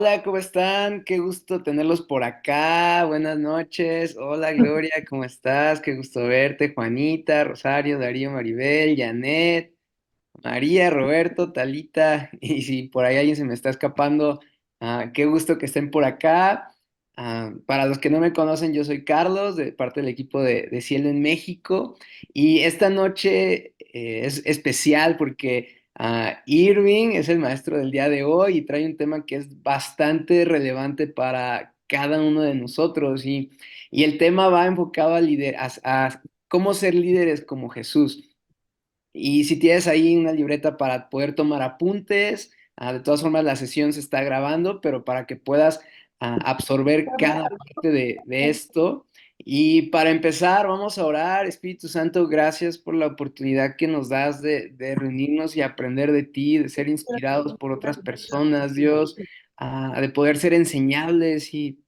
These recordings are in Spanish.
Hola, ¿cómo están? Qué gusto tenerlos por acá. Buenas noches. Hola, Gloria, ¿cómo estás? Qué gusto verte. Juanita, Rosario, Darío, Maribel, Janet, María, Roberto, Talita. Y si por ahí alguien se me está escapando, qué gusto que estén por acá. Para los que no me conocen, yo soy Carlos, de parte del equipo de Cielo en México. Y esta noche es especial porque Irving es el maestro del día de hoy y trae un tema que es bastante relevante para cada uno de nosotros. Y el tema va enfocado a cómo ser líderes como Jesús. Y si tienes ahí una libreta para poder tomar apuntes, de todas formas la sesión se está grabando, pero para que puedas absorber cada parte de esto. Y para empezar, vamos a orar. Espíritu Santo, gracias por la oportunidad que nos das de reunirnos y aprender de ti, de ser inspirados por otras personas, Dios, de poder ser enseñables y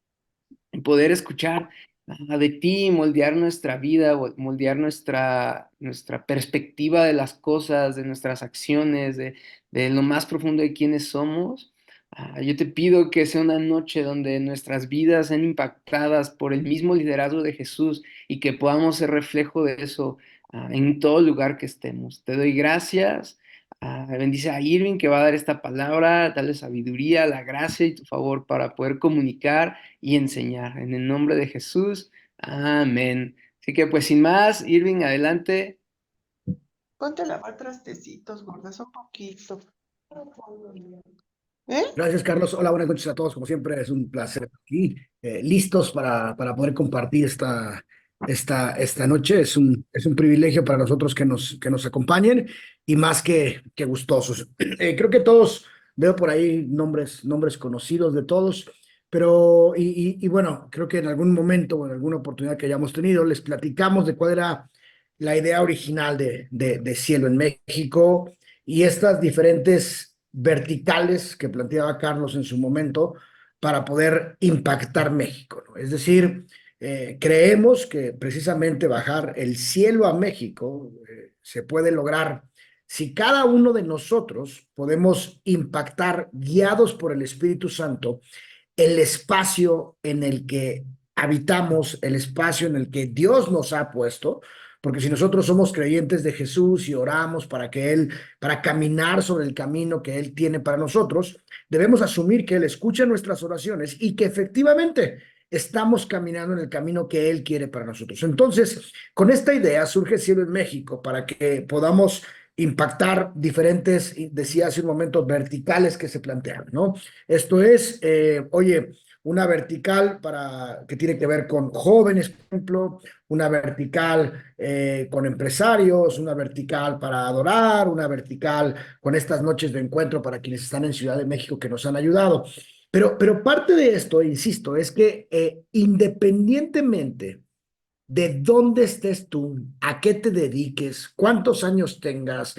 poder escuchar de ti, moldear nuestra vida, moldear nuestra perspectiva de las cosas, de nuestras acciones, de lo más profundo de quiénes somos. Yo te pido que sea una noche donde nuestras vidas sean impactadas por el mismo liderazgo de Jesús y que podamos ser reflejo de eso en todo lugar que estemos. Te doy gracias. Bendice a Irving que va a dar esta palabra, dale sabiduría, la gracia y tu favor para poder comunicar y enseñar. En el nombre de Jesús, amén. Así que pues sin más, Irving, adelante. Ponte a lavar trastecitos, gordas, un poquito. ¿Eh? Gracias, Carlos. Hola, buenas noches a todos. Como siempre, es un placer estar aquí, listos para poder compartir esta noche. Es un privilegio para nosotros que nos acompañen y más que gustosos. Creo que todos, veo por ahí nombres conocidos de todos, pero, y bueno, creo que en algún momento o en alguna oportunidad que hayamos tenido, les platicamos de cuál era la idea original de Cielo en México y estas diferentes verticales que planteaba Carlos en su momento para poder impactar México, ¿no? Es decir, creemos que precisamente bajar el cielo a México se puede lograr si cada uno de nosotros podemos impactar, guiados por el Espíritu Santo, el espacio en el que habitamos, el espacio en el que Dios nos ha puesto, porque si nosotros somos creyentes de Jesús y oramos para caminar sobre el camino que Él tiene para nosotros, debemos asumir que Él escucha nuestras oraciones y que efectivamente estamos caminando en el camino que Él quiere para nosotros. Entonces, con esta idea surge Cielo en México para que podamos impactar diferentes, decía hace un momento, verticales que se plantean, ¿no? Esto es, oye, una vertical que tiene que ver con jóvenes, por ejemplo, una vertical con empresarios, una vertical para adorar, una vertical con estas noches de encuentro para quienes están en Ciudad de México que nos han ayudado. Pero parte de esto, insisto, es que independientemente de dónde estés tú, a qué te dediques, cuántos años tengas,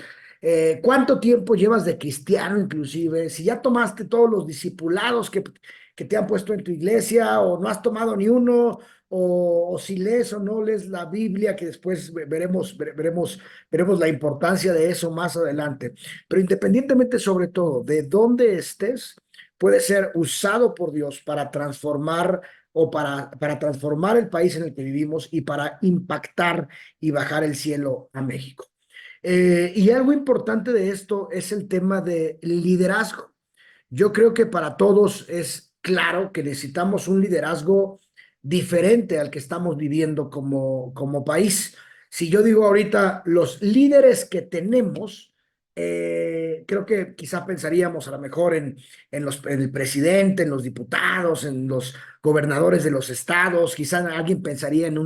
cuánto tiempo llevas de cristiano inclusive, si ya tomaste todos los discipulados que te han puesto en tu iglesia o no has tomado ni uno, o si lees o no lees la Biblia, que después veremos la importancia de eso más adelante. Pero independientemente sobre todo de dónde estés, puede ser usado por Dios para transformar o para transformar el país en el que vivimos y para impactar y bajar el cielo a México. Y algo importante de esto es el tema de liderazgo. Yo creo que para todos es claro que necesitamos un liderazgo diferente al que estamos viviendo como país. Si yo digo ahorita los líderes que tenemos, creo que quizá pensaríamos a lo mejor en el presidente, en los diputados, en los gobernadores de los estados, quizá alguien pensaría en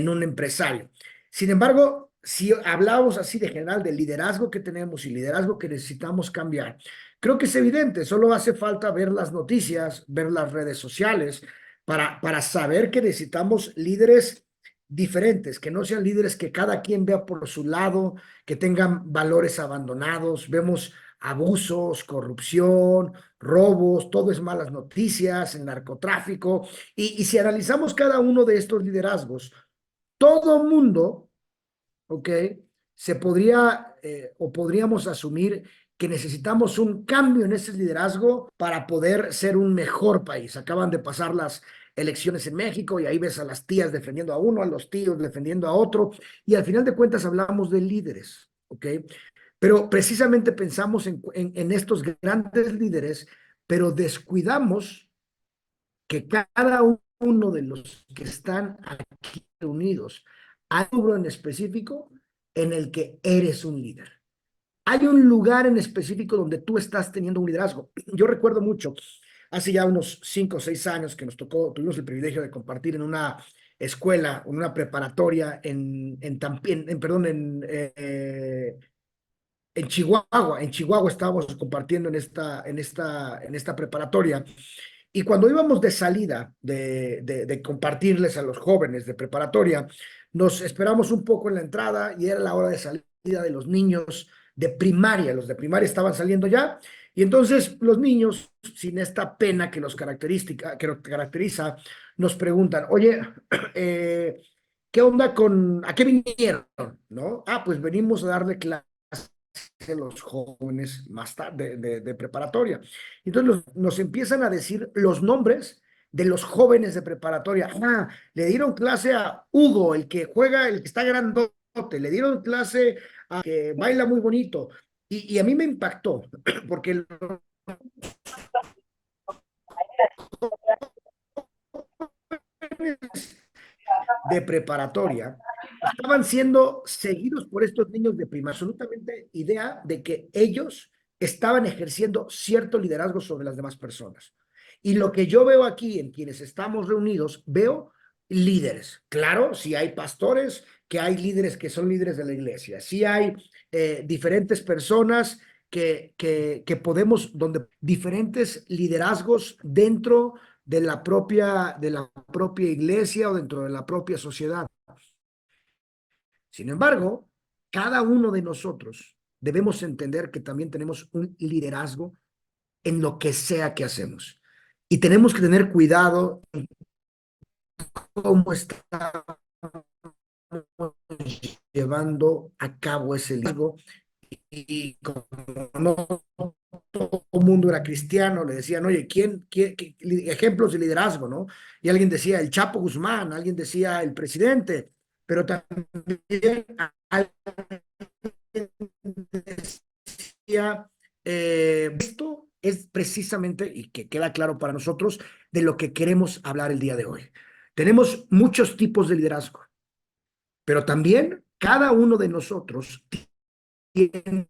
un empresario. Sin embargo, si hablamos así de general del liderazgo que tenemos y liderazgo que necesitamos cambiar, creo que es evidente, solo hace falta ver las noticias, ver las redes sociales, para saber que necesitamos líderes diferentes, que no sean líderes que cada quien vea por su lado, que tengan valores abandonados. Vemos abusos, corrupción, robos, todo es malas noticias, el narcotráfico. Y si analizamos cada uno de estos liderazgos, todo mundo, ¿ok? Se podría o podríamos asumir que necesitamos un cambio en ese liderazgo para poder ser un mejor país. Acaban de pasar las elecciones en México y ahí ves a las tías defendiendo a uno, a los tíos defendiendo a otro, y al final de cuentas hablamos de líderes, ¿ok? Pero precisamente pensamos en estos grandes líderes, pero descuidamos que cada uno de los que están aquí reunidos hay un rubro en específico en el que eres un líder. Hay un lugar en específico donde tú estás teniendo un liderazgo. Yo recuerdo mucho, hace ya unos 5 o 6 años que tuvimos el privilegio de compartir en una escuela, en una preparatoria perdón, en Chihuahua. En Chihuahua estábamos compartiendo en esta preparatoria. Y cuando íbamos de salida de compartirles a los jóvenes de preparatoria, nos esperamos un poco en la entrada y era la hora de salida de los niños de primaria. Los de primaria estaban saliendo ya. Y entonces los niños, sin esta pena que nos caracteriza, nos preguntan, oye, ¿qué onda a qué vinieron? ¿No? Ah, pues venimos a darle clase a los jóvenes más tarde de preparatoria. Entonces nos empiezan a decir los nombres de los jóvenes de preparatoria. Ah, le dieron clase a Hugo, el que juega, el que está grandote, le dieron clase a que baila muy bonito. Y a mí me impactó, porque los jóvenes de preparatoria estaban siendo seguidos por estos niños de primaria, absolutamente idea de que ellos estaban ejerciendo cierto liderazgo sobre las demás personas. Y lo que yo veo aquí en quienes estamos reunidos, veo líderes. Claro, si hay pastores, que hay líderes que son líderes de la iglesia, si hay diferentes personas que podemos, donde diferentes liderazgos dentro de la propia iglesia o dentro de la propia sociedad. Sin embargo, cada uno de nosotros debemos entender que también tenemos un liderazgo en lo que sea que hacemos. Y tenemos que tener cuidado en cómo estamos llevando a cabo ese liderazgo. Y como no todo el mundo era cristiano, le decían, oye, ejemplos de liderazgo, ¿no? Y alguien decía el Chapo Guzmán, alguien decía el presidente, pero también alguien decía, esto es precisamente, y que queda claro para nosotros, de lo que queremos hablar el día de hoy. Tenemos muchos tipos de liderazgo, pero también cada uno de nosotros tiene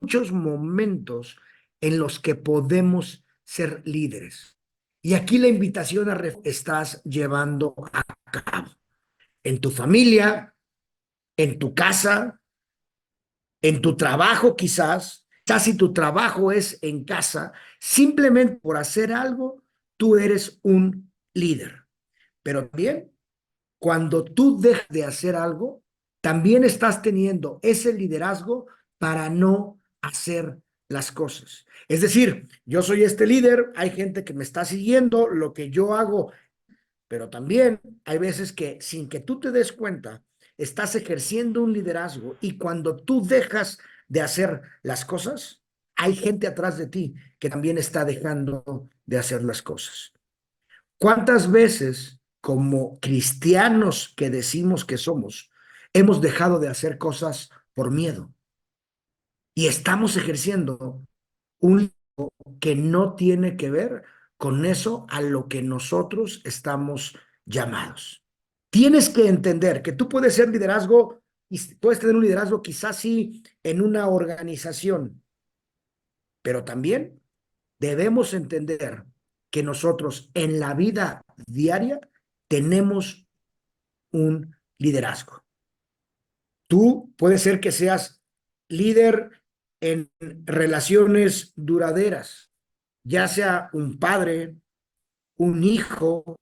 muchos momentos en los que podemos ser líderes. Y aquí la invitación a estás llevando a cabo en tu familia, en tu casa, en tu trabajo quizás si tu trabajo es en casa, simplemente por hacer algo, tú eres un líder. Pero también cuando tú dejas de hacer algo, también estás teniendo ese liderazgo para no hacer las cosas. Es decir, yo soy este líder, hay gente que me está siguiendo, lo que yo hago, pero también hay veces que sin que tú te des cuenta, estás ejerciendo un liderazgo y cuando tú dejas de hacer las cosas, hay gente atrás de ti que también está dejando de hacer las cosas. ¿Cuántas veces, como cristianos que decimos que somos, hemos dejado de hacer cosas por miedo y estamos ejerciendo un liderazgo que no tiene que ver con eso a lo que nosotros estamos llamados? Tienes que entender que tú puedes ser liderazgo y puedes tener un liderazgo quizás sí en una organización, pero también debemos entender que nosotros en la vida diaria tenemos un liderazgo. Tú puedes ser que seas líder en relaciones duraderas, ya sea un padre, un hijo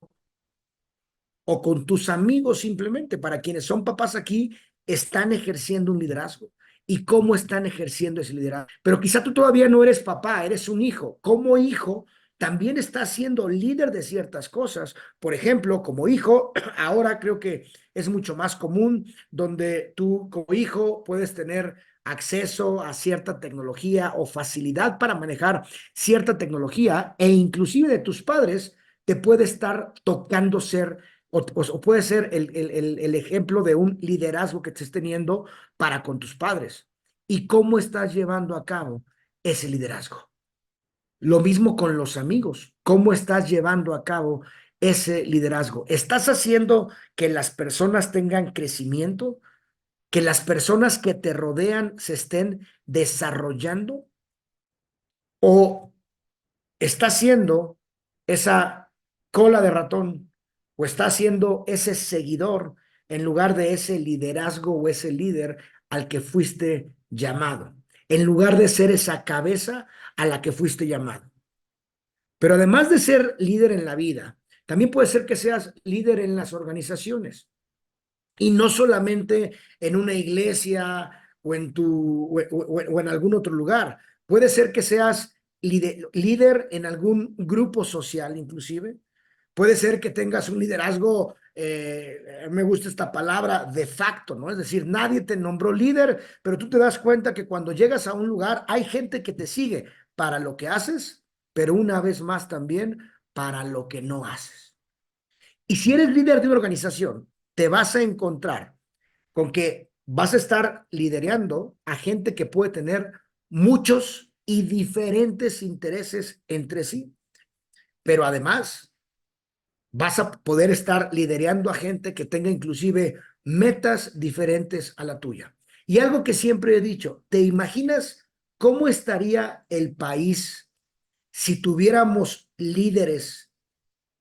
o con tus amigos simplemente. Para quienes son papás aquí, están ejerciendo un liderazgo. ¿Y cómo están ejerciendo ese liderazgo? Pero quizá tú todavía no eres papá, eres un hijo. Como hijo, también estás siendo líder de ciertas cosas. Por ejemplo, como hijo, ahora creo que es mucho más común donde tú como hijo puedes tener acceso a cierta tecnología o facilidad para manejar cierta tecnología, e inclusive de tus padres, te puede estar tocando ser o puede ser el ejemplo de un liderazgo que estés teniendo para con tus padres. ¿Y cómo estás llevando a cabo ese liderazgo? Lo mismo con los amigos. ¿Cómo estás llevando a cabo ese liderazgo? ¿Estás haciendo que las personas tengan crecimiento? ¿Que las personas que te rodean se estén desarrollando? ¿O está siendo esa cola de ratón o está siendo ese seguidor en lugar de ese liderazgo o ese líder al que fuiste llamado, en lugar de ser esa cabeza a la que fuiste llamado? Pero además de ser líder en la vida, también puede ser que seas líder en las organizaciones. Y no solamente en una iglesia o o en algún otro lugar. Puede ser que seas líder en algún grupo social, inclusive. Puede ser que tengas un liderazgo, me gusta esta palabra, de facto, ¿no? Es decir, nadie te nombró líder, pero tú te das cuenta que cuando llegas a un lugar hay gente que te sigue para lo que haces, pero una vez más también para lo que no haces. Y si eres líder de una organización, te vas a encontrar con que vas a estar liderando a gente que puede tener muchos y diferentes intereses entre sí, pero además vas a poder estar liderando a gente que tenga inclusive metas diferentes a la tuya. Y algo que siempre he dicho, ¿te imaginas cómo estaría el país si tuviéramos líderes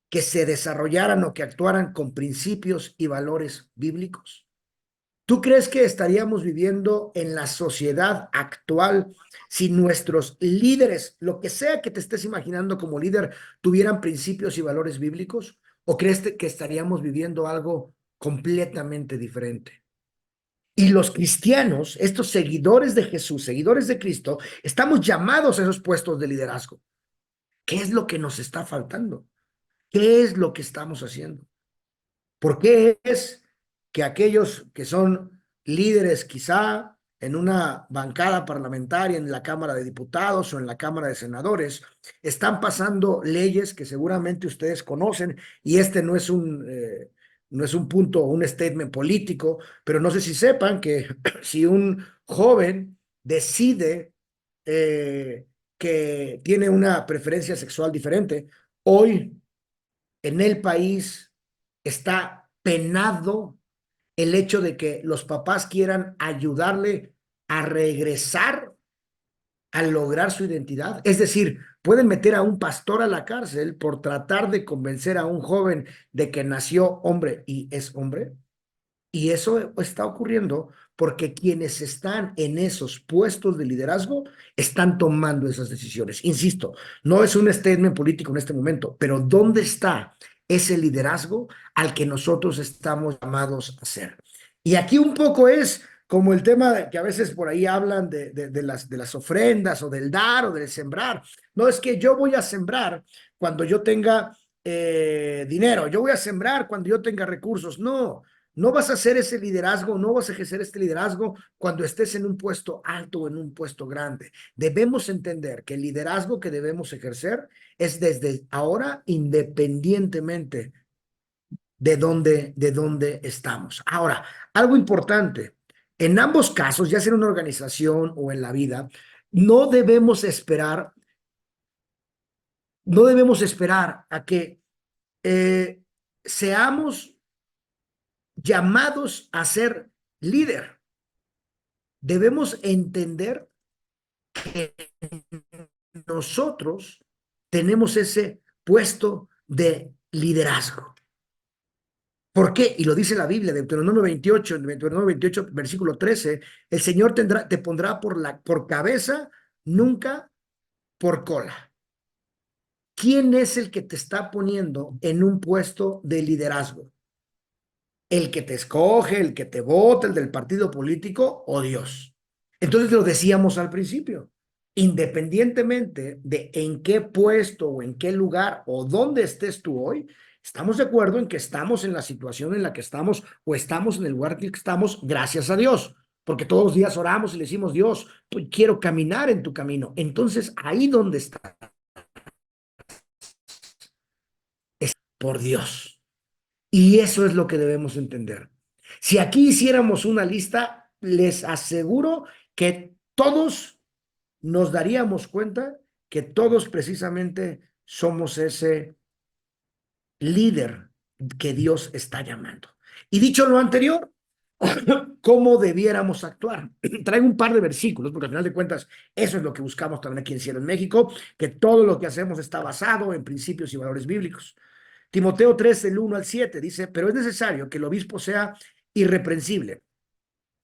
que se desarrollaran o que actuaran con principios y valores bíblicos? ¿Tú crees que estaríamos viviendo en la sociedad actual si nuestros líderes, lo que sea que te estés imaginando como líder, tuvieran principios y valores bíblicos? ¿O crees que estaríamos viviendo algo completamente diferente? Y los cristianos, estos seguidores de Jesús, seguidores de Cristo, estamos llamados a esos puestos de liderazgo. ¿Qué es lo que nos está faltando? ¿Qué es lo que estamos haciendo? ¿Por qué es que aquellos que son líderes quizá en una bancada parlamentaria en la Cámara de Diputados o en la Cámara de Senadores están pasando leyes que seguramente ustedes conocen, y este no es un punto, un statement político, pero no sé si sepan que si un joven decide que tiene una preferencia sexual diferente, hoy en el país está penado el hecho de que los papás quieran ayudarle a regresar a lograr su identidad. Es decir, pueden meter a un pastor a la cárcel por tratar de convencer a un joven de que nació hombre y es hombre. Y eso está ocurriendo porque quienes están en esos puestos de liderazgo están tomando esas decisiones. Insisto, no es un statement político en este momento, pero ¿dónde está ese liderazgo al que nosotros estamos llamados a ser? Y aquí un poco es como el tema que a veces por ahí hablan de las ofrendas o del dar o del sembrar. No es que yo voy a sembrar cuando yo tenga dinero, yo voy a sembrar cuando yo tenga recursos. No. No vas a hacer ese liderazgo, no vas a ejercer este liderazgo cuando estés en un puesto alto o en un puesto grande. Debemos entender que el liderazgo que debemos ejercer es desde ahora, independientemente de dónde estamos. Ahora, algo importante, en ambos casos, ya sea en una organización o en la vida, no debemos esperar, no debemos esperar a que seamos llamados a ser líder. Debemos entender que nosotros tenemos ese puesto de liderazgo. ¿Por qué? Y lo dice la Biblia, Deuteronomio 28, Deuteronomio 28, versículo 13, el Señor te pondrá por cabeza, nunca por cola. ¿Quién es el que te está poniendo en un puesto de liderazgo? ¿El que te escoge, el que te vota, el del partido político o Dios? Entonces lo decíamos al principio, independientemente de en qué puesto o en qué lugar o dónde estés tú hoy, estamos de acuerdo en que estamos en la situación en la que estamos o estamos en el lugar en el que estamos gracias a Dios. porque todos los días oramos y le decimos, Dios, pues quiero caminar en tu camino. Entonces, ahí donde está, es por Dios. Y eso es lo que debemos entender. Si aquí hiciéramos una lista, les aseguro que todos nos daríamos cuenta que todos precisamente somos ese líder que Dios está llamando. Y dicho lo anterior, ¿cómo debiéramos actuar? Traigo un par de versículos, porque al final de cuentas eso es lo que buscamos también aquí en Cielo en México, que todo lo que hacemos está basado en principios y valores bíblicos. Timoteo 3, del 1 al 7 dice, pero es necesario que el obispo sea irreprensible,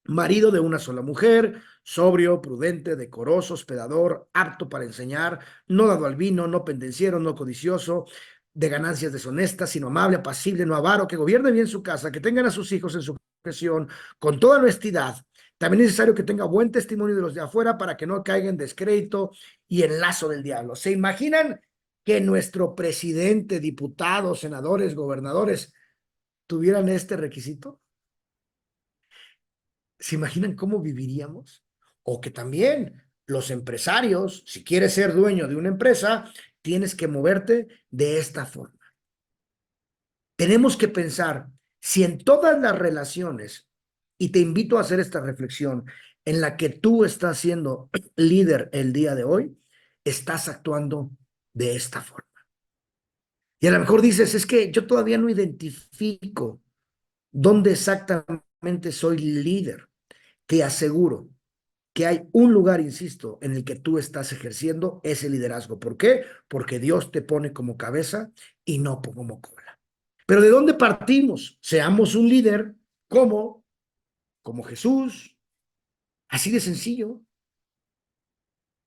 marido de una sola mujer, sobrio, prudente, decoroso, hospedador, apto para enseñar, no dado al vino, no pendenciero, no codicioso, de ganancias deshonestas, sino amable, apacible, no avaro, que gobierne bien su casa, que tengan a sus hijos en su profesión, con toda honestidad. También es necesario que tenga buen testimonio de los de afuera para que no caiga en descrédito y en lazo del diablo. ¿Se imaginan que nuestro presidente, diputados, senadores, gobernadores tuvieran este requisito? ¿Se imaginan cómo viviríamos? O que también los empresarios, si quieres ser dueño de una empresa, tienes que moverte de esta forma. Tenemos que pensar si en todas las relaciones, y te invito a hacer esta reflexión, en la que tú estás siendo líder el día de hoy, estás actuando de esta forma. Y a lo mejor dices, es que yo todavía no identifico dónde exactamente soy líder. Te aseguro que hay un lugar, insisto, en el que tú estás ejerciendo ese liderazgo. ¿Por qué? Porque Dios te pone como cabeza y no como cola. Pero ¿de dónde partimos? Seamos un líder como Jesús, así de sencillo.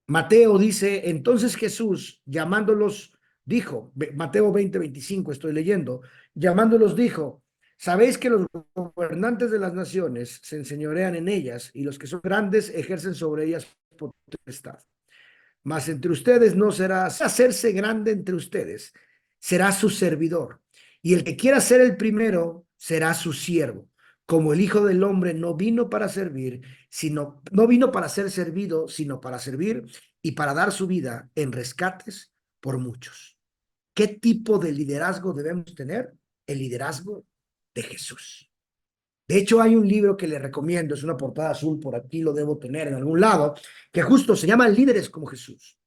Mateo dice, entonces Jesús, llamándolos, dijo, Mateo 20:25, estoy leyendo, llamándolos dijo, sabéis que los gobernantes de las naciones se enseñorean en ellas y los que son grandes ejercen sobre ellas potestad. Mas entre ustedes no será hacerse grande entre ustedes, será su servidor. Y el que quiera ser el primero será su siervo. Como el Hijo del Hombre no vino para servir, no vino para ser servido, sino para servir y para dar su vida en rescates por muchos. ¿Qué tipo de liderazgo debemos tener? El liderazgo de Jesús. De hecho, hay un libro que le recomiendo, es una portada azul, por aquí lo debo tener en algún lado, que justo se llama Líderes como Jesús.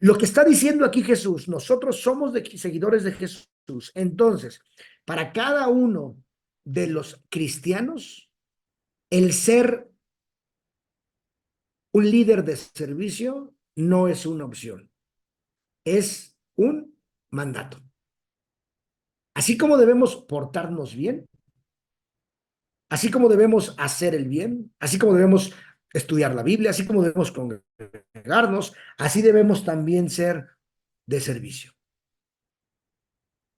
Lo que está diciendo aquí Jesús, nosotros somos seguidores de Jesús. Entonces, para cada uno de los cristianos, el ser un líder de servicio no es una opción, es un mandato. Así como debemos portarnos bien, así como debemos hacer el bien, así como debemos estudiar la Biblia, así como debemos congregarnos, así debemos también ser de servicio.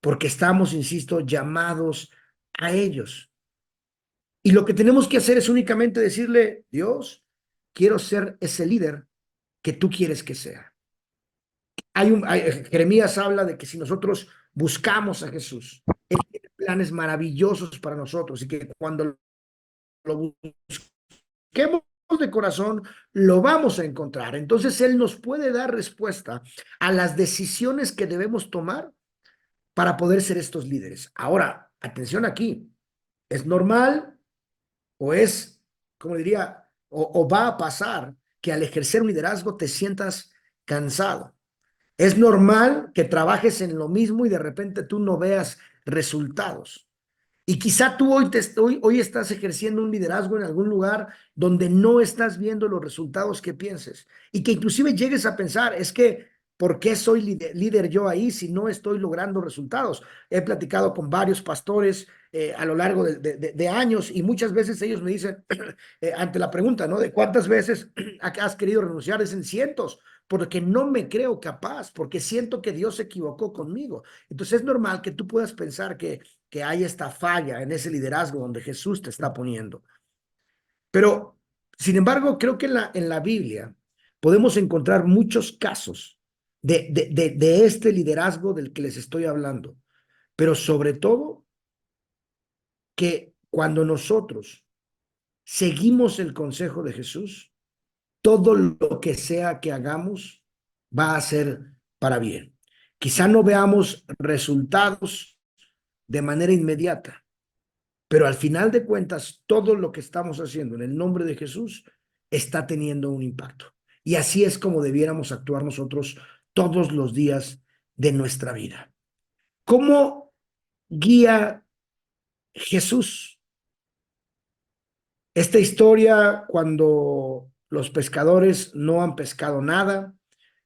Porque estamos, insisto, llamados a ellos. Y lo que tenemos que hacer es únicamente decirle, Dios, quiero ser ese líder que tú quieres que sea. Jeremías habla de que si nosotros buscamos a Jesús, Él tiene planes maravillosos para nosotros y que cuando lo busquemos de corazón, lo vamos a encontrar. Entonces Él nos puede dar respuesta a las decisiones que debemos tomar para poder ser estos líderes. Ahora, atención aquí, ¿es normal o es, como diría, o va a pasar que al ejercer un liderazgo te sientas cansado? Es normal que trabajes en lo mismo y de repente tú no veas resultados. Y quizá tú hoy estás ejerciendo un liderazgo en algún lugar donde no estás viendo los resultados que pienses y que inclusive llegues a pensar, es que, ¿por qué soy líder yo ahí si no estoy logrando resultados? He platicado con varios pastores a lo largo de años y muchas veces ellos me dicen, ante la pregunta, ¿no? De cuántas veces has querido renunciar, dicen cientos, porque no me creo capaz, porque siento que Dios se equivocó conmigo. Entonces es normal que tú puedas pensar que hay esta falla en ese liderazgo donde Jesús te está poniendo. Pero, sin embargo, creo que en la Biblia podemos encontrar muchos casos de este liderazgo del que les estoy hablando, pero sobre todo que cuando nosotros seguimos el consejo de Jesús, todo lo que sea que hagamos va a ser para bien. Quizá no veamos resultados de manera inmediata, pero al final de cuentas, todo lo que estamos haciendo en el nombre de Jesús está teniendo un impacto. Y así es como debiéramos actuar nosotros todos los días de nuestra vida. ¿Cómo guía Jesús esta historia cuando los pescadores no han pescado nada?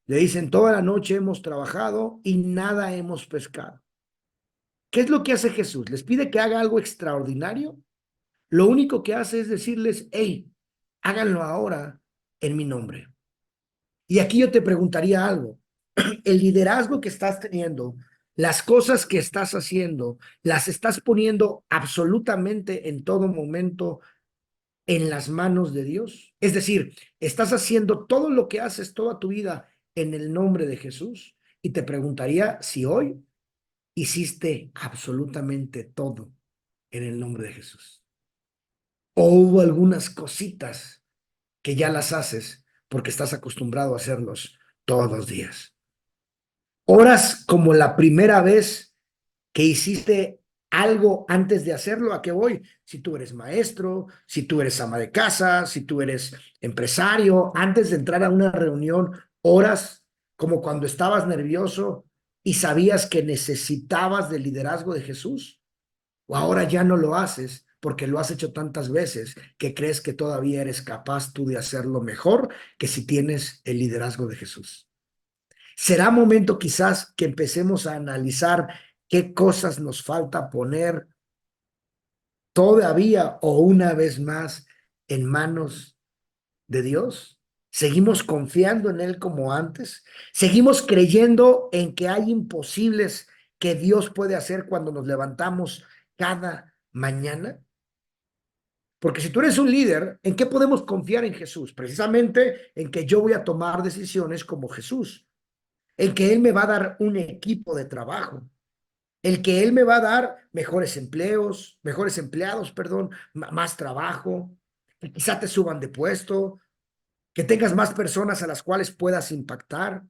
Le dicen, toda la noche hemos trabajado y nada hemos pescado. ¿Qué es lo que hace Jesús? ¿Les pide que haga algo extraordinario? Lo único que hace es decirles, hey, háganlo ahora en mi nombre. Y aquí yo te preguntaría algo. El liderazgo que estás teniendo, las cosas que estás haciendo, las estás poniendo absolutamente en todo momento en las manos de Dios. Es decir, estás haciendo todo lo que haces toda tu vida en el nombre de Jesús. Y te preguntaría si hoy hiciste absolutamente todo en el nombre de Jesús. O hubo algunas cositas que ya las haces porque estás acostumbrado a hacerlos todos los días. Oras como la primera vez que hiciste algo antes de hacerlo. ¿A qué voy? Si tú eres maestro, si tú eres ama de casa, si tú eres empresario, antes de entrar a una reunión, oras como cuando estabas nervioso y sabías que necesitabas del liderazgo de Jesús. O ahora ya no lo haces porque lo has hecho tantas veces que crees que todavía eres capaz tú de hacerlo mejor que si tienes el liderazgo de Jesús. Será momento quizás que empecemos a analizar qué cosas nos falta poner todavía o una vez más en manos de Dios. ¿Seguimos confiando en Él como antes? ¿Seguimos creyendo en que hay imposibles que Dios puede hacer cuando nos levantamos cada mañana? Porque si tú eres un líder, ¿en qué podemos confiar en Jesús? Precisamente en que yo voy a tomar decisiones como Jesús, en que Él me va a dar un equipo de trabajo, el que Él me va a dar mejores empleados, perdón, más trabajo, que quizá te suban de puesto, que tengas más personas a las cuales puedas impactar.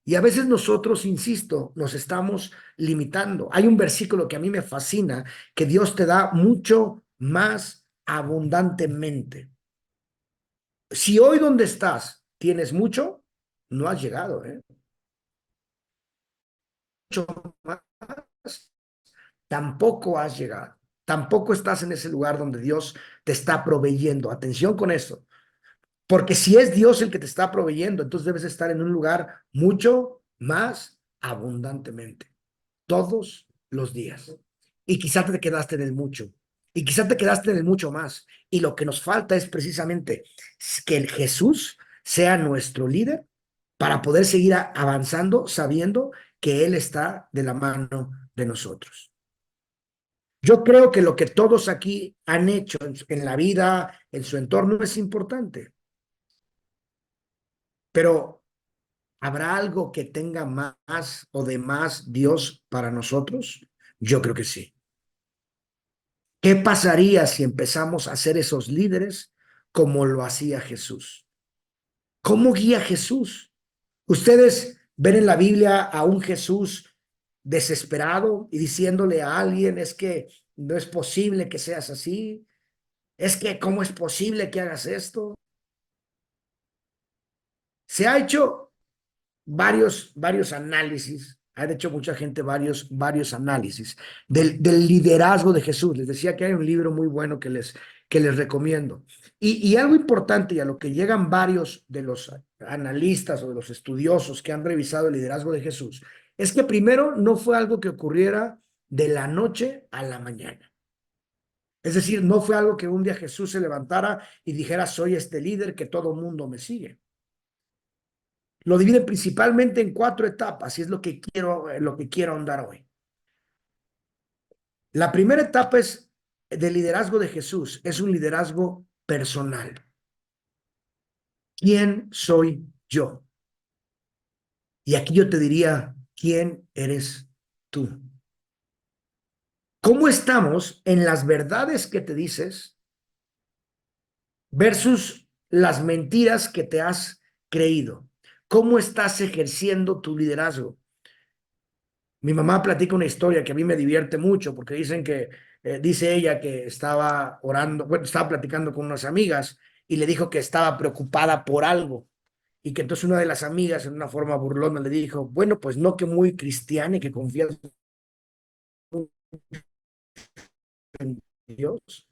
Y a veces nosotros, insisto, nos estamos limitando. Hay un versículo que a mí me fascina, que Dios te da mucho más abundantemente. Si hoy donde estás tienes mucho, no has llegado, ¿eh? Mucho más, tampoco has llegado. Tampoco estás en ese lugar donde Dios te está proveyendo. Atención con eso. Porque si es Dios el que te está proveyendo, entonces debes estar en un lugar mucho más abundantemente. Todos los días. Y quizá te quedaste en el mucho. Y quizá te quedaste en el mucho más. Y lo que nos falta es precisamente que el Jesús sea nuestro líder para poder seguir avanzando sabiendo que Él está de la mano de nosotros. Yo creo que lo que todos aquí han hecho en la vida, en su entorno, es importante. Pero ¿habrá algo que tenga más o de más Dios para nosotros? Yo creo que sí. ¿Qué pasaría si empezamos a ser esos líderes como lo hacía Jesús? ¿Cómo guía Jesús? Ustedes ven en la Biblia a un Jesús desesperado y diciéndole a alguien, es que no es posible que seas así, es que cómo es posible que hagas esto. Se ha hecho varios análisis, ha hecho mucha gente varios análisis del liderazgo de Jesús. Les decía que hay un libro muy bueno que les recomiendo. Y algo importante y a lo que llegan varios de los analistas o de los estudiosos que han revisado el liderazgo de Jesús, es que primero no fue algo que ocurriera de la noche a la mañana. Es decir, no fue algo que un día Jesús se levantara y dijera, soy este líder que todo mundo me sigue. Lo divide principalmente en 4 etapas y es lo que quiero ahondar hoy. La primera etapa es del liderazgo de Jesús, es un liderazgo personal. ¿Quién soy yo? Y aquí yo te diría, ¿quién eres tú? ¿Cómo estamos en las verdades que te dices versus las mentiras que te has creído. ¿Cómo estás ejerciendo tu liderazgo? Mi mamá platica una historia que a mí me divierte mucho porque dicen que, dice ella que estaba orando, bueno, estaba platicando con unas amigas y le dijo que estaba preocupada por algo y que entonces una de las amigas en una forma burlona le dijo, bueno, pues no que muy cristiana y que confías en Dios.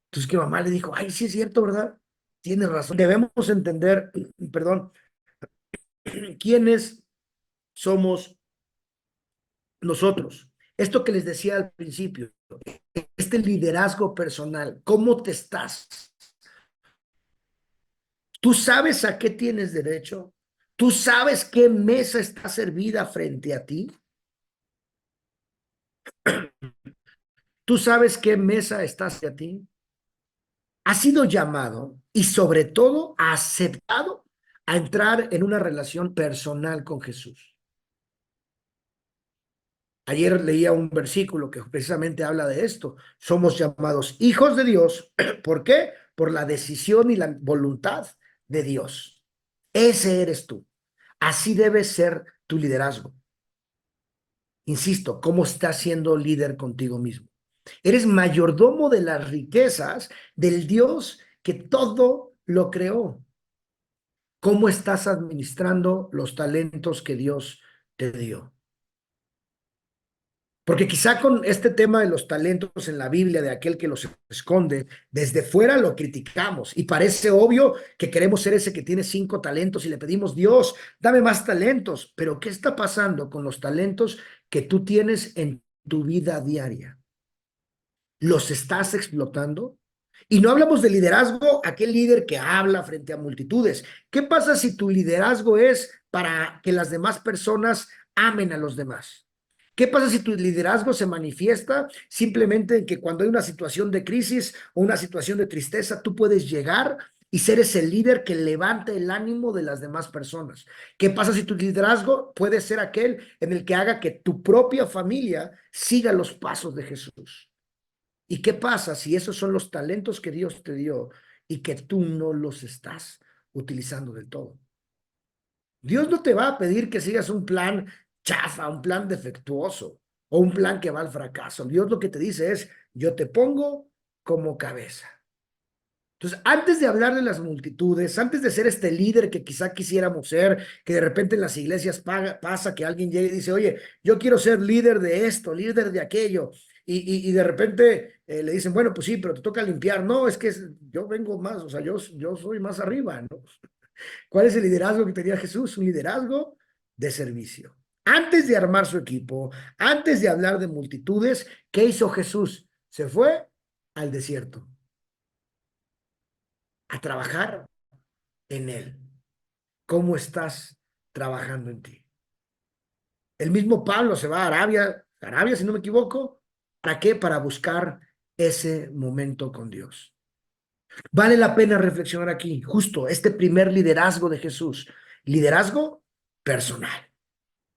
Entonces que mamá le dijo, ay, sí es cierto, ¿verdad? Tienes razón. Debemos entender, perdón, quiénes somos nosotros. Esto que les decía al principio, este liderazgo personal, ¿cómo te estás? ¿Tú sabes a qué tienes derecho? ¿Tú sabes qué mesa está servida frente a ti? ¿Tú sabes qué mesa está frente a ti? Has sido llamado y sobre todo aceptado a entrar en una relación personal con Jesús. Ayer leía un versículo que precisamente habla de esto. Somos llamados hijos de Dios. ¿Por qué? Por la decisión y la voluntad de Dios. Ese eres tú. Así debe ser tu liderazgo. Insisto, ¿cómo estás siendo líder contigo mismo? Eres mayordomo de las riquezas del Dios que todo lo creó. ¿Cómo estás administrando los talentos que Dios te dio? Porque quizá con este tema de los talentos en la Biblia, de aquel que los esconde, desde fuera lo criticamos y parece obvio que queremos ser ese que tiene 5 talentos y le pedimos, Dios, dame más talentos. Pero ¿qué está pasando con los talentos que tú tienes en tu vida diaria? ¿Los estás explotando? Y no hablamos de liderazgo, aquel líder que habla frente a multitudes. ¿Qué pasa si tu liderazgo es para que las demás personas amen a los demás? ¿Qué pasa si tu liderazgo se manifiesta simplemente en que cuando hay una situación de crisis o una situación de tristeza, tú puedes llegar y ser ese líder que levante el ánimo de las demás personas? ¿Qué pasa si tu liderazgo puede ser aquel en el que haga que tu propia familia siga los pasos de Jesús? ¿Y qué pasa si esos son los talentos que Dios te dio y que tú no los estás utilizando del todo? Dios no te va a pedir que sigas un plan chafa, un plan defectuoso o un plan que va al fracaso. Dios lo que te dice es, yo te pongo como cabeza. Entonces, antes de hablar de las multitudes, antes de ser este líder que quizá quisiéramos ser, que de repente en las iglesias pasa que alguien llega y dice, oye, yo quiero ser líder de esto, líder de aquello, y de repente le dicen, bueno, pues sí, pero te toca limpiar. No, es que yo vengo más, o sea, yo soy más arriba, ¿no? ¿Cuál es el liderazgo que tenía Jesús? Un liderazgo de servicio. Antes de armar su equipo, antes de hablar de multitudes, ¿qué hizo Jesús? Se fue al desierto a trabajar en él. ¿Cómo estás trabajando en ti? El mismo Pablo se va a Arabia, si no me equivoco. ¿Para qué? Para buscar ese momento con Dios. Vale la pena reflexionar aquí, justo este primer liderazgo de Jesús, liderazgo personal.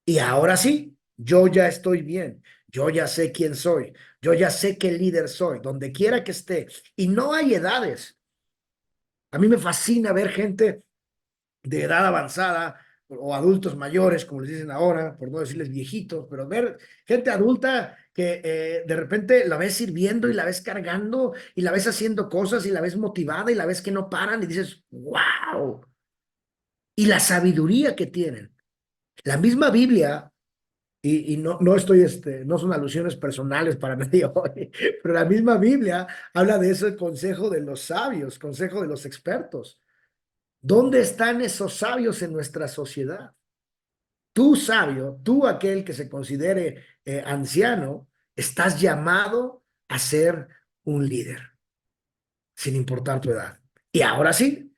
Y ahora sí, yo ya estoy bien, yo ya sé quién soy, yo ya sé qué líder soy, donde quiera que esté. Y no hay edades. A mí me fascina ver gente de edad avanzada o adultos mayores, como les dicen ahora, por no decirles viejitos, pero ver gente adulta que de repente la ves sirviendo y la ves cargando y la ves haciendo cosas y la ves motivada y la ves que no paran y dices, wow, y la sabiduría que tienen. La misma Biblia, y no estoy, no son alusiones personales para nadie hoy, pero la misma Biblia habla de ese consejo de los sabios, consejo de los expertos. ¿Dónde están esos sabios en nuestra sociedad? Tú sabio, tú aquel que se considere anciano, estás llamado a ser un líder, sin importar tu edad. Y ahora sí,